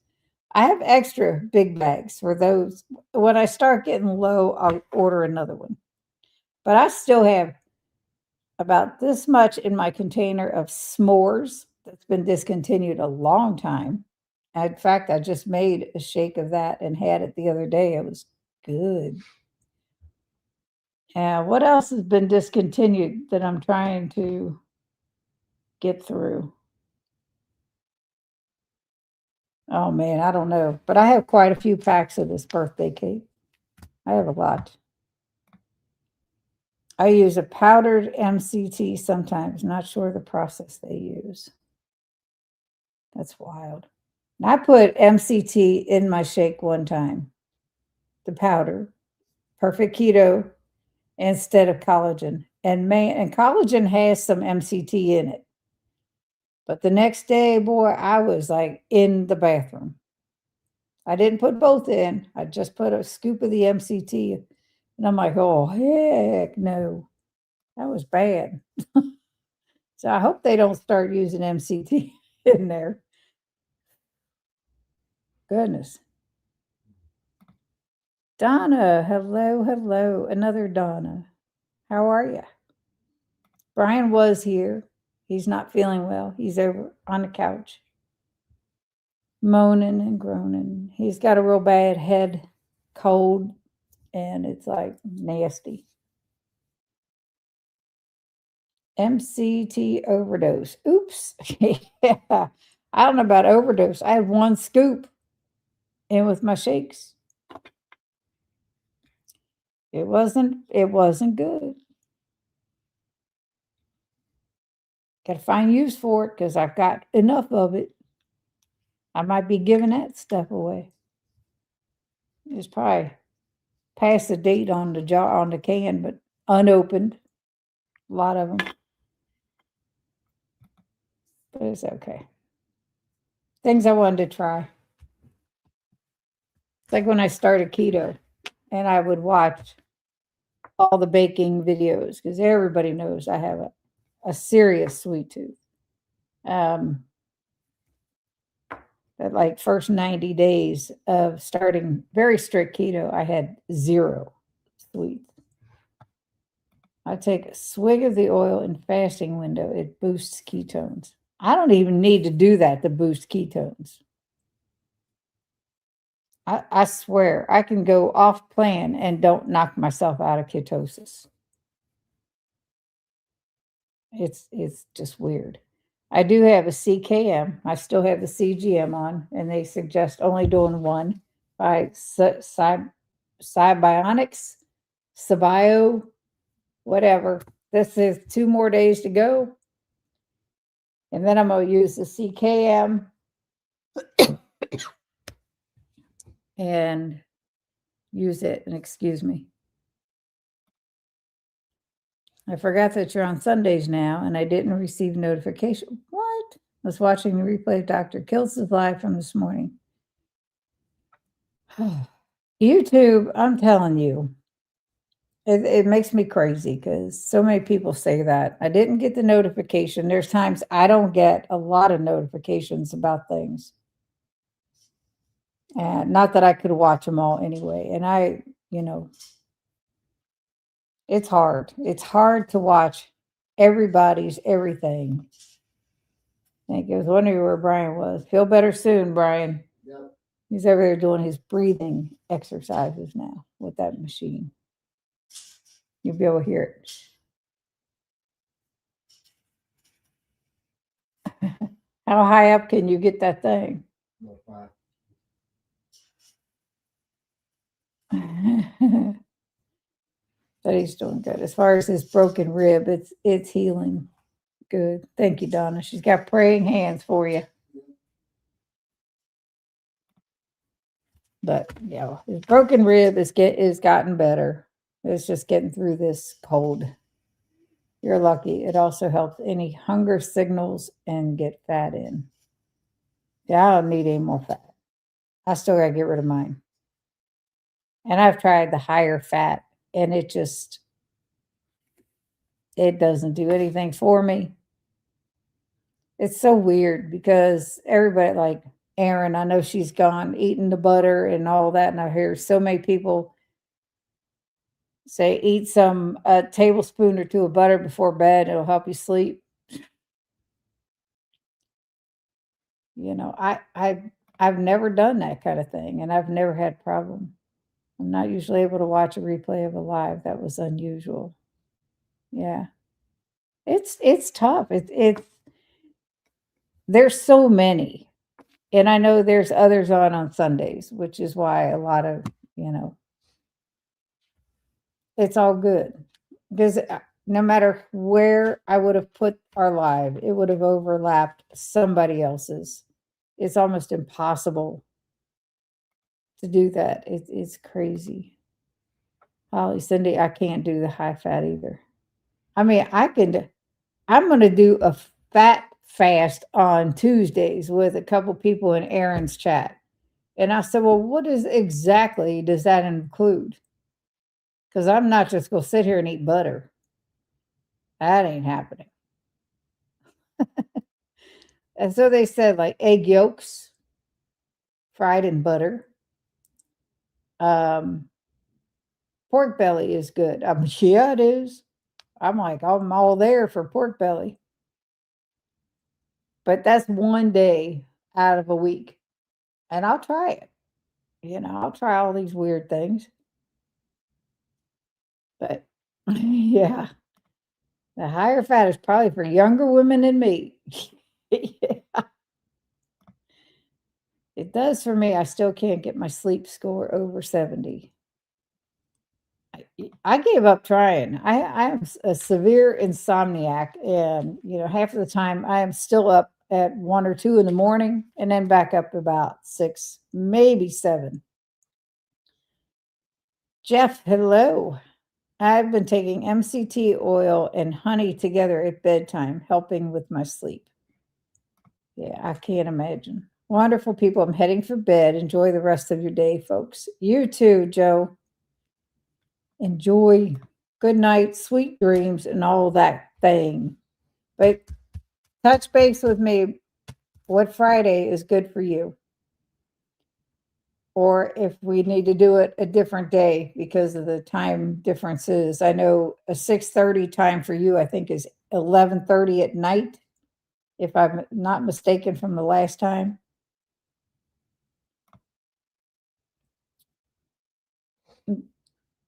I have extra big bags for those. When I start getting low, I'll order another one. But I still have about this much in my container of s'mores that's been discontinued a long time. In fact, I just made a shake of that and had it the other day. It was good. What else has been discontinued that I'm trying to get through? Oh man, I don't know. But I have quite a few packs of this birthday cake. I have a lot. I use a powdered MCT sometimes. Not sure the process they use. That's wild. And I put MCT in my shake one time. The powder. Perfect keto instead of collagen. And collagen has some MCT in it. But the next day, boy, I was like in the bathroom. I didn't put both in. I just put a scoop of the MCT. And I'm like, oh, heck no. That was bad. So I hope they don't start using MCT in there. Goodness. Donna, hello, hello. Another Donna. How are you? Brian was here. He's not feeling well. He's over on the couch, moaning and groaning. He's got a real bad head cold, and it's like nasty. MCT overdose. Oops. Yeah. I don't know about overdose. I had one scoop in with my shakes. It wasn't good. Got to find use for it because I've got enough of it. I might be giving that stuff away. It's probably past the date on the jar on the can, but unopened. A lot of them. But it's okay. Things I wanted to try. It's like when I started keto and I would watch all the baking videos because everybody knows I have a serious sweet tooth. That like first 90 days of starting very strict keto, I had 0 sweets. I take a swig of the oil in fasting window. It boosts ketones. I don't even need to do that to boost ketones. I swear I can go off plan and don't knock myself out of ketosis. It's just weird. I do have a CKM. I still have the CGM on, and they suggest only doing one by Cybionics, Sabio, whatever. This is 2 more days to go. And then I'm going to use the CKM and use it. And excuse me. I forgot that you're on Sundays now, and I didn't receive notification. What? I was watching the replay of Dr. Kills' live from this morning. YouTube, I'm telling you, it makes me crazy because so many people say that. I didn't get the notification. There's times I don't get a lot of notifications about things. And not that I could watch them all anyway. And it's hard. It's hard to watch everybody's everything. I think I was wondering where Brian was. Feel better soon, Brian. Yep. He's over there doing his breathing exercises now with that machine. You'll be able to hear it. How high up can you get that thing? No, fine. But he's doing good. As far as his broken rib, it's healing. Good. Thank you, Donna. She's got praying hands for you. But yeah, his broken rib is gotten better. It's just getting through this cold. You're lucky. It also helps any hunger signals and get fat in. Yeah, I don't need any more fat. I still gotta get rid of mine. And I've tried the higher fat, and it doesn't do anything for me. It's so weird because everybody, like Erin, I know she's gone eating the butter and all that, and I hear so many people say eat a tablespoon or 2 of butter before bed. It'll help you sleep. I've never done that kind of thing, and I've never had a problem. I'm not usually able to watch a replay of a live. That was unusual. Yeah. It's tough. There's so many. And I know there's others on Sundays, which is why a lot of, it's all good. Because no matter where I would have put our live, it would have overlapped somebody else's. It's almost impossible to do that. It's crazy. Holly, Cindy, I can't do the high fat either. I mean, I'm going to do a fat fast on Tuesdays with a couple people in Aaron's chat. And I said, well, what is exactly does that include? Because I'm not just going to sit here and eat butter. That ain't happening. And so they said like egg yolks fried in butter. Pork belly is good. Yeah, it is. I'm like, I'm all there for pork belly. But that's one day out of a week. And I'll try it. I'll try all these weird things. But yeah, the higher fat is probably for younger women than me. Yeah, it does for me. I still can't get my sleep score over 70. I gave up trying. I am a severe insomniac, and half of the time I am still up at 1 or 2 in the morning, and then back up about 6, maybe 7. Jeff, hello. I've been taking MCT oil and honey together at bedtime, helping with my sleep. Yeah, I can't imagine. Wonderful people. I'm heading for bed. Enjoy the rest of your day, folks. You too, Joe. Enjoy. Good night, sweet dreams, and all that thing. But touch base with me. What Friday is good for you? Or if we need to do it a different day because of the time differences. I know a 6:30 time for you, I think, is 11:30 at night, if I'm not mistaken from the last time.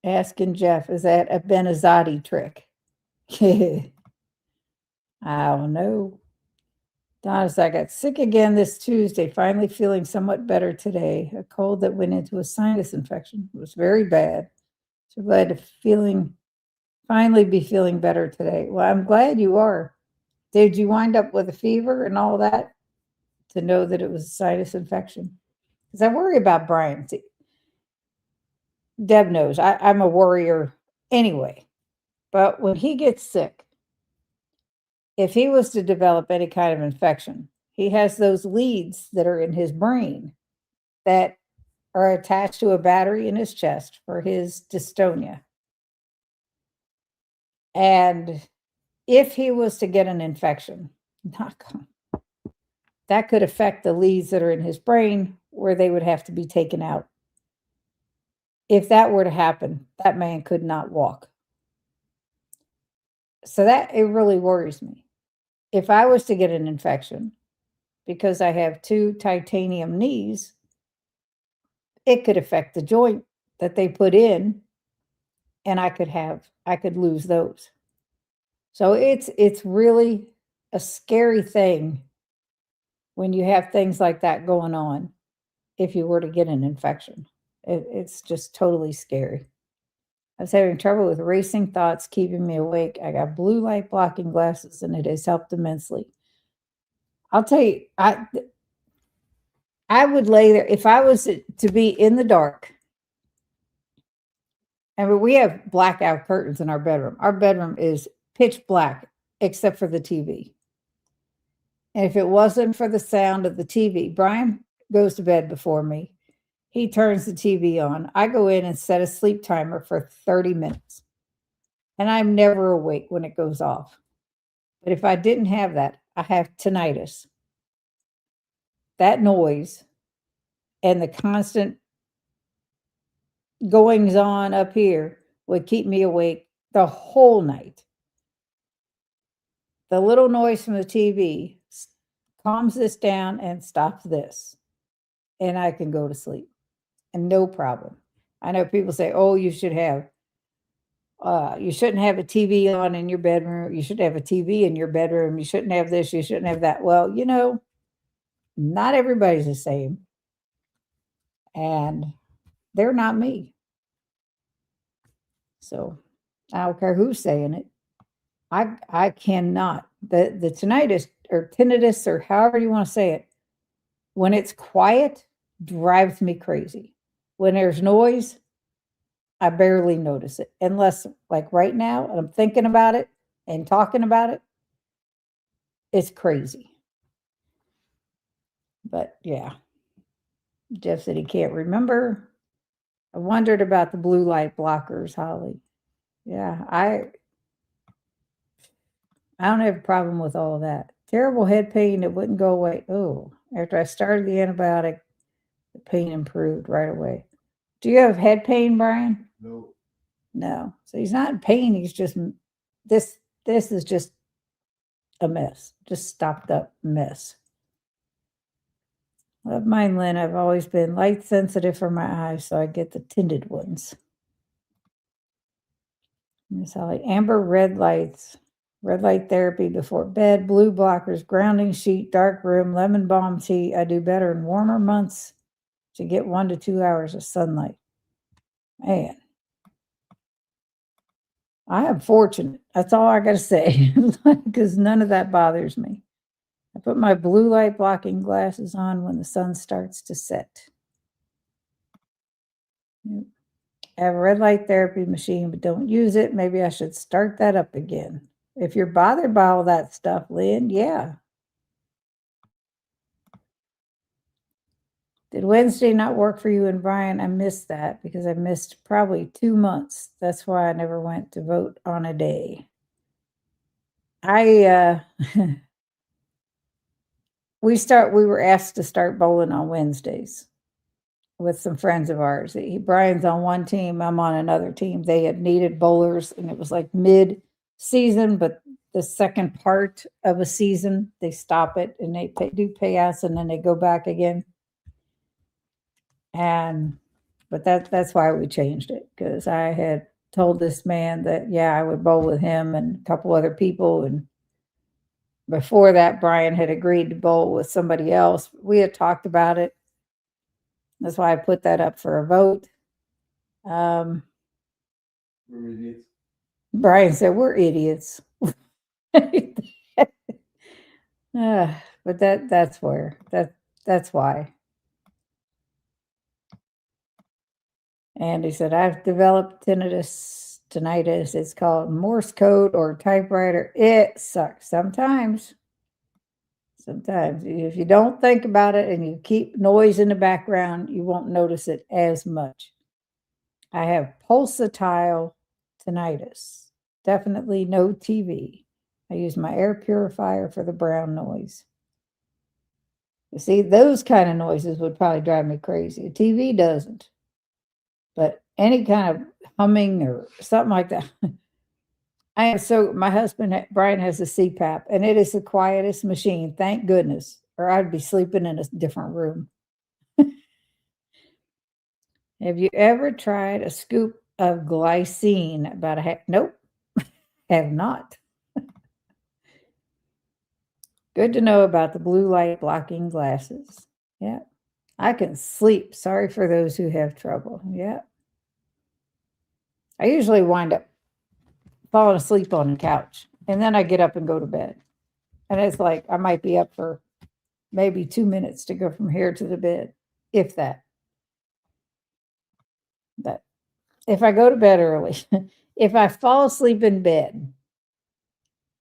Asking Jeff, is that a Benazati trick? I don't know. Donna said, I got sick again this Tuesday, finally feeling somewhat better today. A cold that went into a sinus infection. It was very bad. So glad to finally be feeling better today. Well, I'm glad you are. Did you wind up with a fever and all that to know that it was a sinus infection? Because I worry about Brian. Deb knows I'm a worrier anyway. But when he gets sick, if he was to develop any kind of infection, he has those leads that are in his brain that are attached to a battery in his chest for his dystonia. And if he was to get an infection, that could affect the leads that are in his brain where they would have to be taken out. If that were to happen, that man could not walk. So it really worries me. If I was to get an infection, because I have 2 titanium knees, it could affect the joint that they put in, and I could lose those. So it's really a scary thing when you have things like that going on if you were to get an infection. It's just totally scary. I was having trouble with racing thoughts keeping me awake. I got blue light blocking glasses, and it has helped immensely. I'll tell you, I would lay there if I was to be in the dark. And we have blackout curtains in our bedroom. Our bedroom is pitch black except for the TV. And if it wasn't for the sound of the TV, Brian goes to bed before me. He turns the TV on. I go in and set a sleep timer for 30 minutes. And I'm never awake when it goes off. But if I didn't have that, I have tinnitus. That noise and the constant goings on up here would keep me awake the whole night. The little noise from the TV calms this down and stops this, and I can go to sleep, and no problem. I know people say, "Oh, you shouldn't have a TV on in your bedroom. You should have a TV in your bedroom. You shouldn't have this. You shouldn't have that." Well, not everybody's the same. And they're not me. So I don't care who's saying it. I cannot. The tinnitus or tinnitus or however you want to say it, when it's quiet, drives me crazy. When there's noise, I barely notice it. Unless like right now, I'm thinking about it and talking about it. It's crazy. But yeah. Jeff said he can't remember. I wondered about the blue light blockers, Holly. Yeah, I don't have a problem with all that. Terrible head pain that wouldn't go away. Oh, after I started the antibiotic, the pain improved right away. Do you have head pain, Brian? No. No. So he's not in pain. He's just this. This is just a mess. Just stopped up mess. Love mine, Lynn. I've always been light sensitive for my eyes, so I get the tinted ones. Miss Holly, amber red lights. Red light therapy before bed, blue blockers, grounding sheet, dark room, lemon balm tea. I do better in warmer months to get 1 to 2 hours of sunlight. Man, I am fortunate. That's all I got to say, because none of that bothers me. I put my blue light blocking glasses on when the sun starts to set. I have a red light therapy machine, but don't use it. Maybe I should start that up again. If you're bothered by all that stuff, Lynn, yeah. Did Wednesday not work for you and Brian? I missed that because I missed probably 2 months. That's why I never went to vote on a day. We were asked to start bowling on Wednesdays with some friends of ours. Brian's on one team, I'm on another team. They had needed bowlers and it was like mid-season, but the second part of a season, they stop it and they do payouts and then they go back again. But that's why we changed it, because I had told this man that, yeah, I would bowl with him and a couple other people. And before that, Brian had agreed to bowl with somebody else. We had talked about it. That's why I put that up for a vote. We're idiots. Brian said, we're idiots. But that's why. And he said, I've developed tinnitus. It's called Morse code or typewriter. It sucks sometimes. Sometimes if you don't think about it and you keep noise in the background, you won't notice it as much. I have pulsatile tinnitus. Definitely no TV. I use my air purifier for the brown noise. You see, those kind of noises would probably drive me crazy. A TV doesn't. But any kind of humming or something like that. My husband, Brian, has a CPAP, and it is the quietest machine, thank goodness, or I'd be sleeping in a different room. Have you ever tried a scoop of glycine about nope, have not. Good to know about the blue light blocking glasses. Yeah, I can sleep. Sorry for those who have trouble. Yeah. I usually wind up falling asleep on the couch, and then I get up and go to bed. And it's like I might be up for maybe 2 minutes to go from here to the bed, if that. But if I go to bed early, if I fall asleep in bed,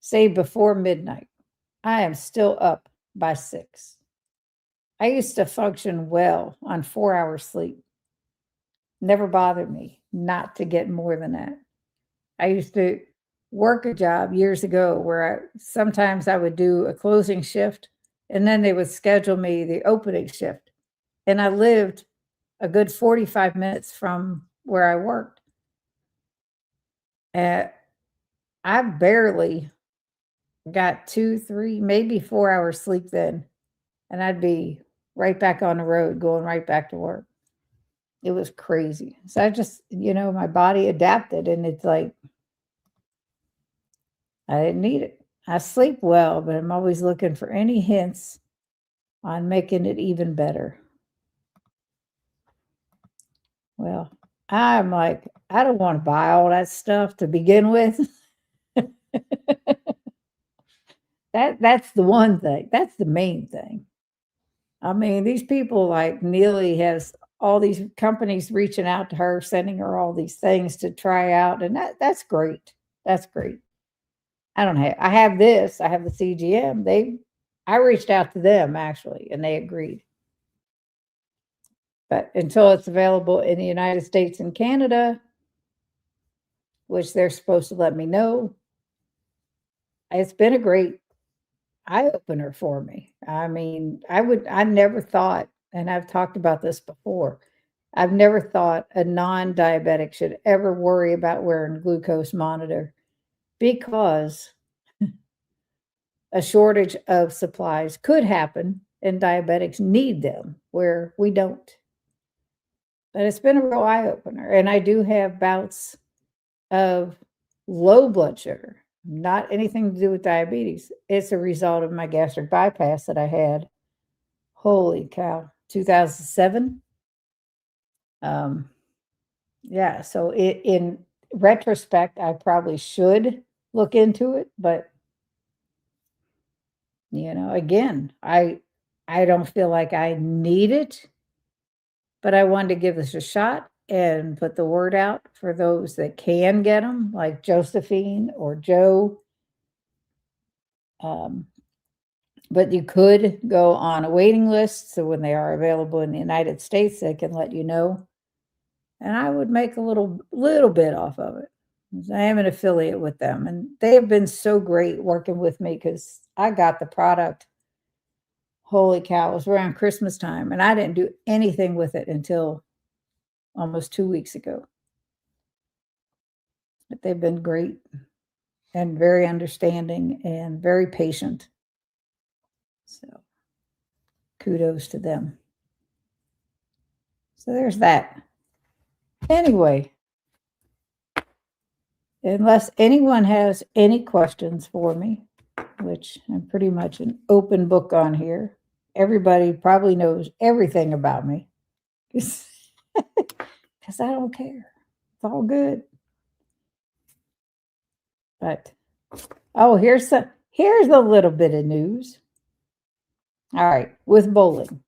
say before midnight, I am still up by 6. I used to function well on 4 hours sleep. Never bothered me not to get more than that. I used to work a job years ago where sometimes I would do a closing shift and then they would schedule me the opening shift. And I lived a good 45 minutes from where I worked. I barely got 2, 3, maybe 4 hours sleep then. And I'd be right back on the road, going right back to work. It was crazy. So I just, my body adapted, and it's like, I didn't need it. I sleep well, but I'm always looking for any hints on making it even better. Well, I'm like, I don't want to buy all that stuff to begin with. That's the one thing. That's the main thing. I mean, these people like Neely has all these companies reaching out to her, sending her all these things to try out, and that's great. That's great. I have this, I have the CGM. I reached out to them actually, and they agreed. But until it's available in the United States and Canada, which they're supposed to let me know, it's been a great eye opener for me. I mean, I never thought, and I've talked about this before, I've never thought a non-diabetic should ever worry about wearing a glucose monitor because a shortage of supplies could happen and diabetics need them where we don't. But it's been a real eye opener. And I do have bouts of low blood sugar, not anything to do with diabetes. It's a result of my gastric bypass that I had. Holy cow, 2007. Um, yeah, so in retrospect, I probably should look into it, but again, I don't feel like I need it, but I wanted to give this a shot and put the word out for those that can get them, like Josephine or Joe. But you could go on a waiting list, so when they are available in the United States, they can let you know. And I would make a little bit off of it. I am an affiliate with them, and they have been so great working with me because I got the product. Holy cow, it was around Christmas time, and I didn't do anything with it until almost 2 weeks ago. But they've been great and very understanding and very patient. So kudos to them. So there's that. Anyway, unless anyone has any questions for me, which I'm pretty much an open book on here, everybody probably knows everything about me because I don't care. It's all good. But here's a little bit of news. All right, with bowling,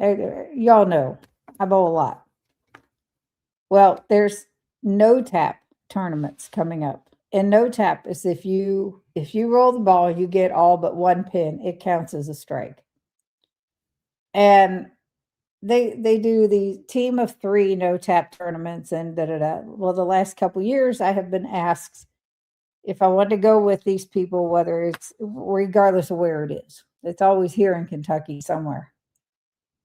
y'all know I bowl a lot. Well, there's no tap tournaments coming up. And no tap is if you roll the ball, you get all but one pin, it counts as a strike. And they do the team of 3 no tap tournaments and da da da. Well, the last couple years I have been asked if I want to go with these people, whether it's regardless of where it is. It's always here in Kentucky somewhere.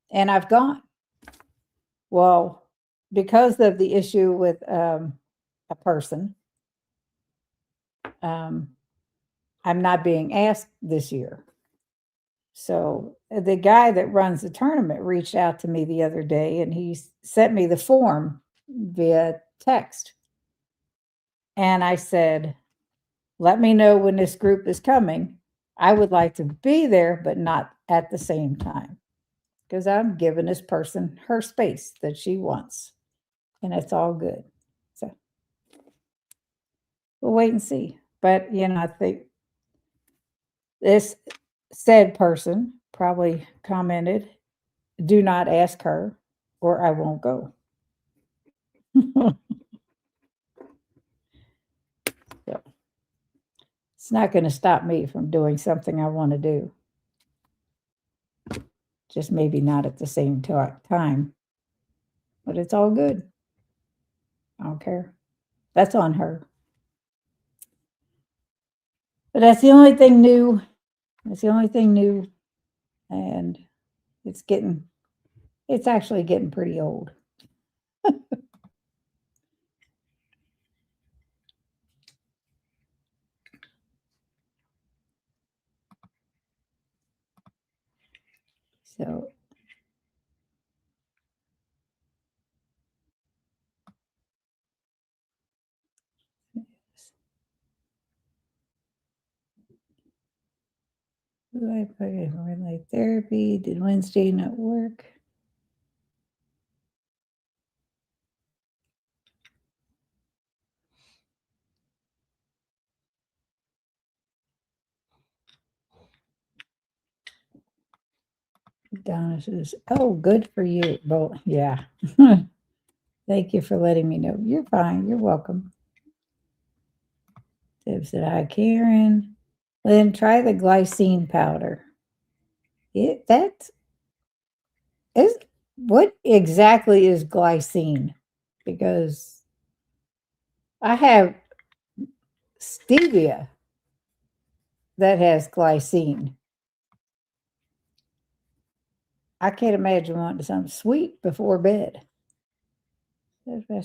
And I've gone. Well, because of the issue with a person, I'm not being asked this year. So the guy that runs the tournament reached out to me the other day and he sent me the form via text. And I said, let me know when this group is coming. I would like to be there, but not at the same time because I'm giving this person her space that she wants. And it's all good. So we'll wait and see. But, I think this said person probably commented, do not ask her or I won't go. So, it's not going to stop me from doing something I want to do. Just maybe not at the same time. But it's all good. I don't care. That's on her. But that's the only thing new. That's the only thing new. And it's actually getting pretty old. So Light therapy. Did Wednesday not work? Donna says, "Oh, good for you." Well, yeah. Thank you for letting me know. You're fine. You're welcome. Deb said, "Hi, Karen." Lynn, try the glycine powder. That is what exactly is glycine? Because I have stevia that has glycine. I can't imagine wanting something sweet before bed.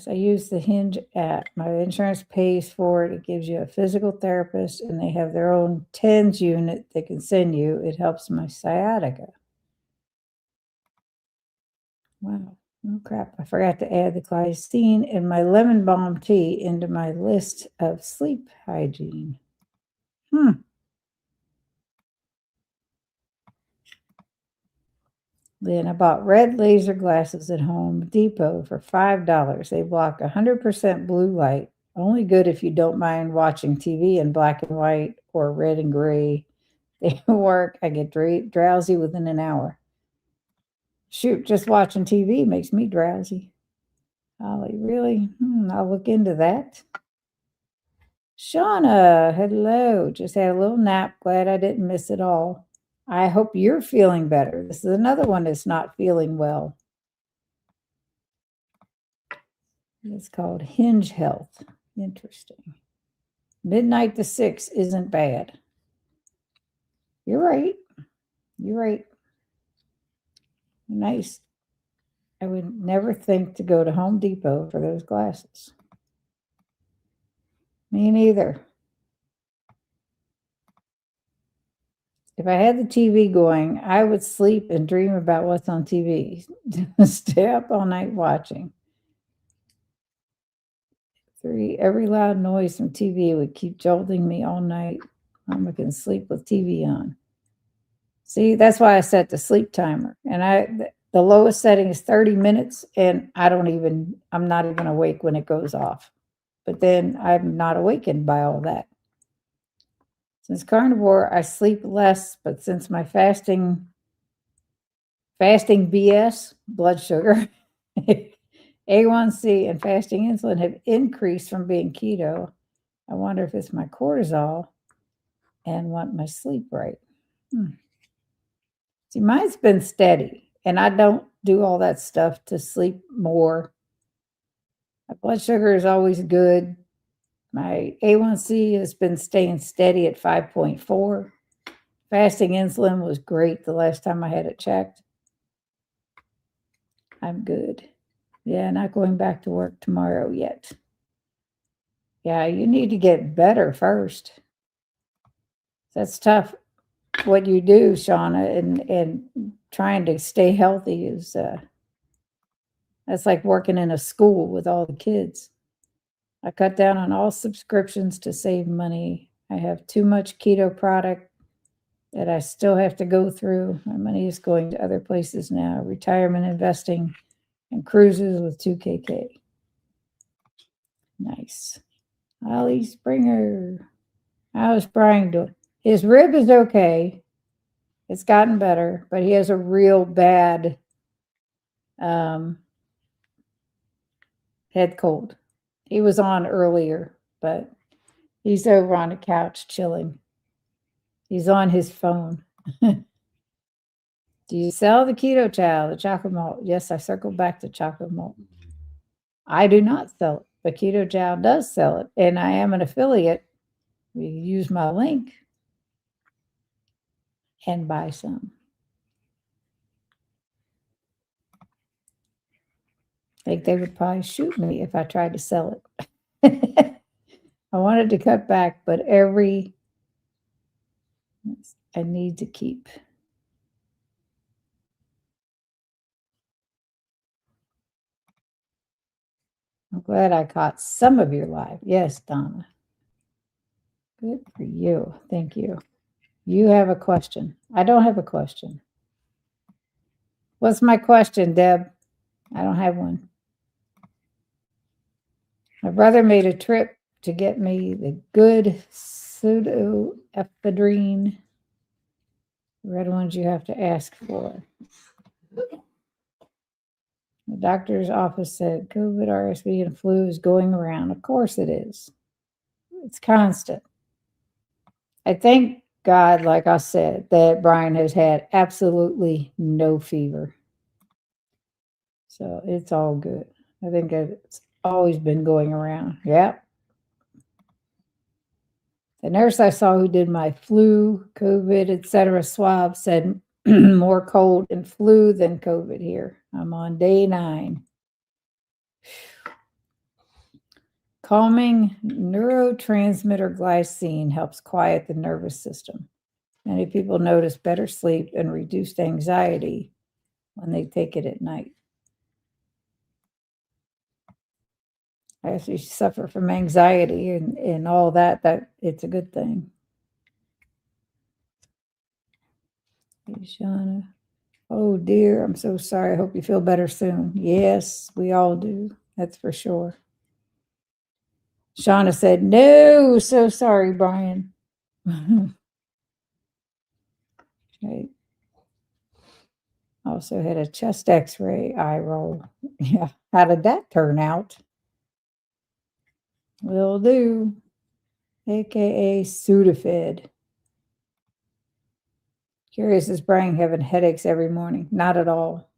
I use the Hinge app. My insurance pays for it. It gives you a physical therapist, and they have their own TENS unit they can send you. It helps my sciatica. Wow. Oh, crap. I forgot to add the glycine and my lemon balm tea into my list of sleep hygiene. Then I bought red laser glasses at Home Depot for $5. They block 100% blue light. Only good if you don't mind watching TV in black and white or red and gray. They work. I get drowsy within an hour. Shoot, just watching TV makes me drowsy. Holly, really? I'll look into that. Shauna, hello. Just had a little nap. Glad I didn't miss it all. I hope you're feeling better. This is another one that's not feeling well. It's called Hinge Health. Interesting. Midnight to 6 isn't bad. You're right. You're right. Nice. I would never think to go to Home Depot for those glasses. Me neither. If I had the TV going, I would sleep and dream about what's on TV. Stay up all night watching. 3, every loud noise from TV would keep jolting me all night. Mama can sleep with TV on. See, that's why I set the sleep timer. And the lowest setting is 30 minutes, and I'm not even awake when it goes off. But then I'm not awakened by all that. Since carnivore, I sleep less, but since my fasting BS, blood sugar, A1C, and fasting insulin have increased from being keto. I wonder if it's my cortisol and want my sleep right. See, mine's been steady, and I don't do all that stuff to sleep more. My blood sugar is always good. My A1C has been staying steady at 5.4. Fasting insulin was great the last time I had it checked. I'm good. Yeah, not going back to work tomorrow yet. Yeah, you need to get better first. That's tough. What you do, Shauna, and trying to stay healthy is that's like working in a school with all the kids. I cut down on all subscriptions to save money. I have too much keto product that I still have to go through. My money is going to other places now, retirement investing and cruises with 2KK. Nice. Ollie Springer. How's Brian doing? His rib is okay. It's gotten better, but he has a real bad head cold. He was on earlier, but he's over on the couch chilling. He's on his phone. Do you sell the Keto Chow, the chocolate malt? Yes, I circled back to chocolate malt. I do not sell it, but Keto Chow does sell it, and I am an affiliate. You use my link and buy some. I think they would probably shoot me if I tried to sell it. I wanted to cut back, but I need to keep. I'm glad I caught some of your live. Yes, Donna. Good for you. Thank you. You have a question. I don't have a question. What's my question, Deb? I don't have one. My brother made a trip to get me the good pseudoephedrine. Red ones you have to ask for. The doctor's office said COVID, RSV, and flu is going around. Of course it is. It's constant. I thank God, like I said, that Brian has had absolutely no fever. So it's all good. I think it's always been going around. Yep. The nurse I saw who did my flu, COVID, etc. swab said more cold and flu than COVID here. I'm on day 9. Calming neurotransmitter glycine helps quiet the nervous system. Many people notice better sleep and reduced anxiety when they take it at night. I actually suffer from anxiety and all that it's a good thing. Hey, Shauna. Oh dear, I'm so sorry. I hope you feel better soon. Yes, we all do. That's for sure. Shauna said, no, so sorry, Brian. Okay. Also had a chest x-ray, eye roll. Yeah, how did that turn out? Will do. AKA Sudafed. Curious, is Brian having headaches every morning? Not at all.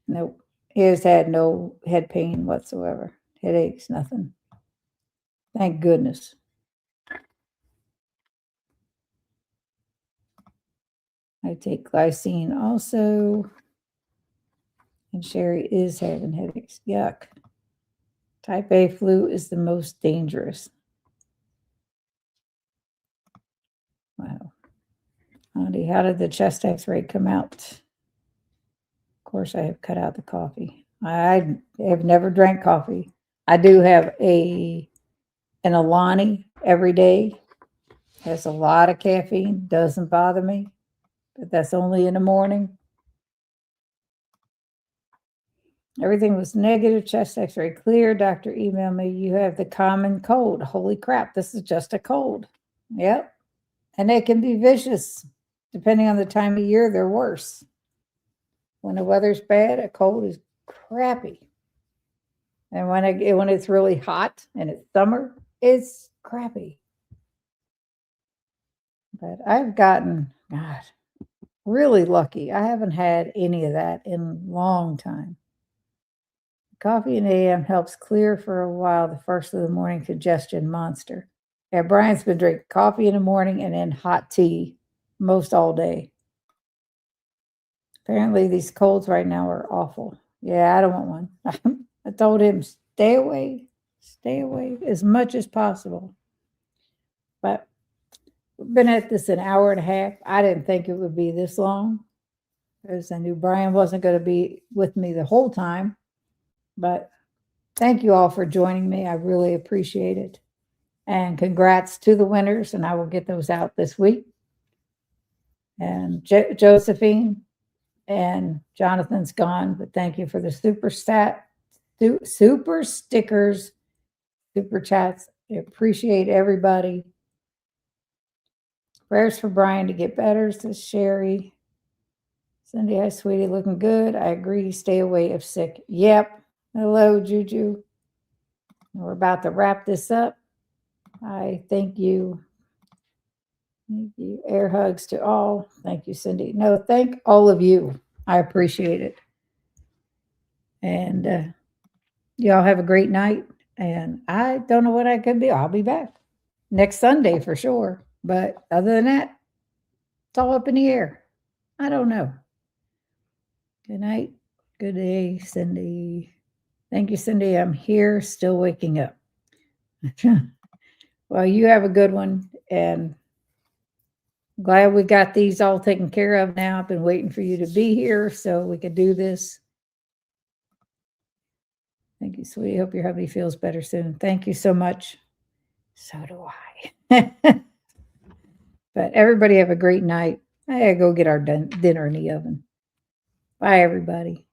Nope. He has had no head pain whatsoever. Headaches, nothing. Thank goodness. I take glycine also. And Sherry is having headaches. Yuck. Type A flu is the most dangerous. Wow. Andy, how did the chest x-ray come out? Of course, I have cut out the coffee. I have never drank coffee. I do have an Alani every day. Has a lot of caffeine. Doesn't bother me. But that's only in the morning. Everything was negative. Chest x-ray clear. Doctor emailed me, you have the common cold. Holy crap, this is just a cold. Yep. And it can be vicious. Depending on the time of year, they're worse. When the weather's bad, a cold is crappy. And when it's really hot and it's summer, it's crappy. But I've gotten, God, really lucky. I haven't had any of that in a long time. Coffee in the AM helps clear for a while the first of the morning congestion monster. Yeah, Brian's been drinking coffee in the morning and then hot tea most all day. Apparently these colds right now are awful. Yeah, I don't want one. I told him, stay away as much as possible. But we've been at this an hour and a half. I didn't think it would be this long because I knew Brian wasn't going to be with me the whole time. But thank you all for joining me. I really appreciate it. And congrats to the winners, and I will get those out this week. And Josephine and Jonathan's gone, but thank you for the super stickers, super chats. I appreciate everybody. Prayers for Brian to get better, says Sherry. Cindy, hi, sweetie, looking good. I agree, stay away if sick. Yep. Hello, Juju. We're about to wrap this up. I thank you. Thank you. Air hugs to all. Thank you, Cindy. No, thank all of you. I appreciate it. And y'all have a great night. And I don't know what I could be. I'll be back next Sunday for sure. But other than that, it's all up in the air. I don't know. Good night. Good day, Cindy. Thank you, Cindy. I'm here still waking up. Well, you have a good one. And glad we got these all taken care of now. I've been waiting for you to be here so we could do this. Thank you, sweetie. Hope your hubby feels better soon. Thank you so much. So do I. But everybody have a great night. I gotta go get our dinner in the oven. Bye, everybody.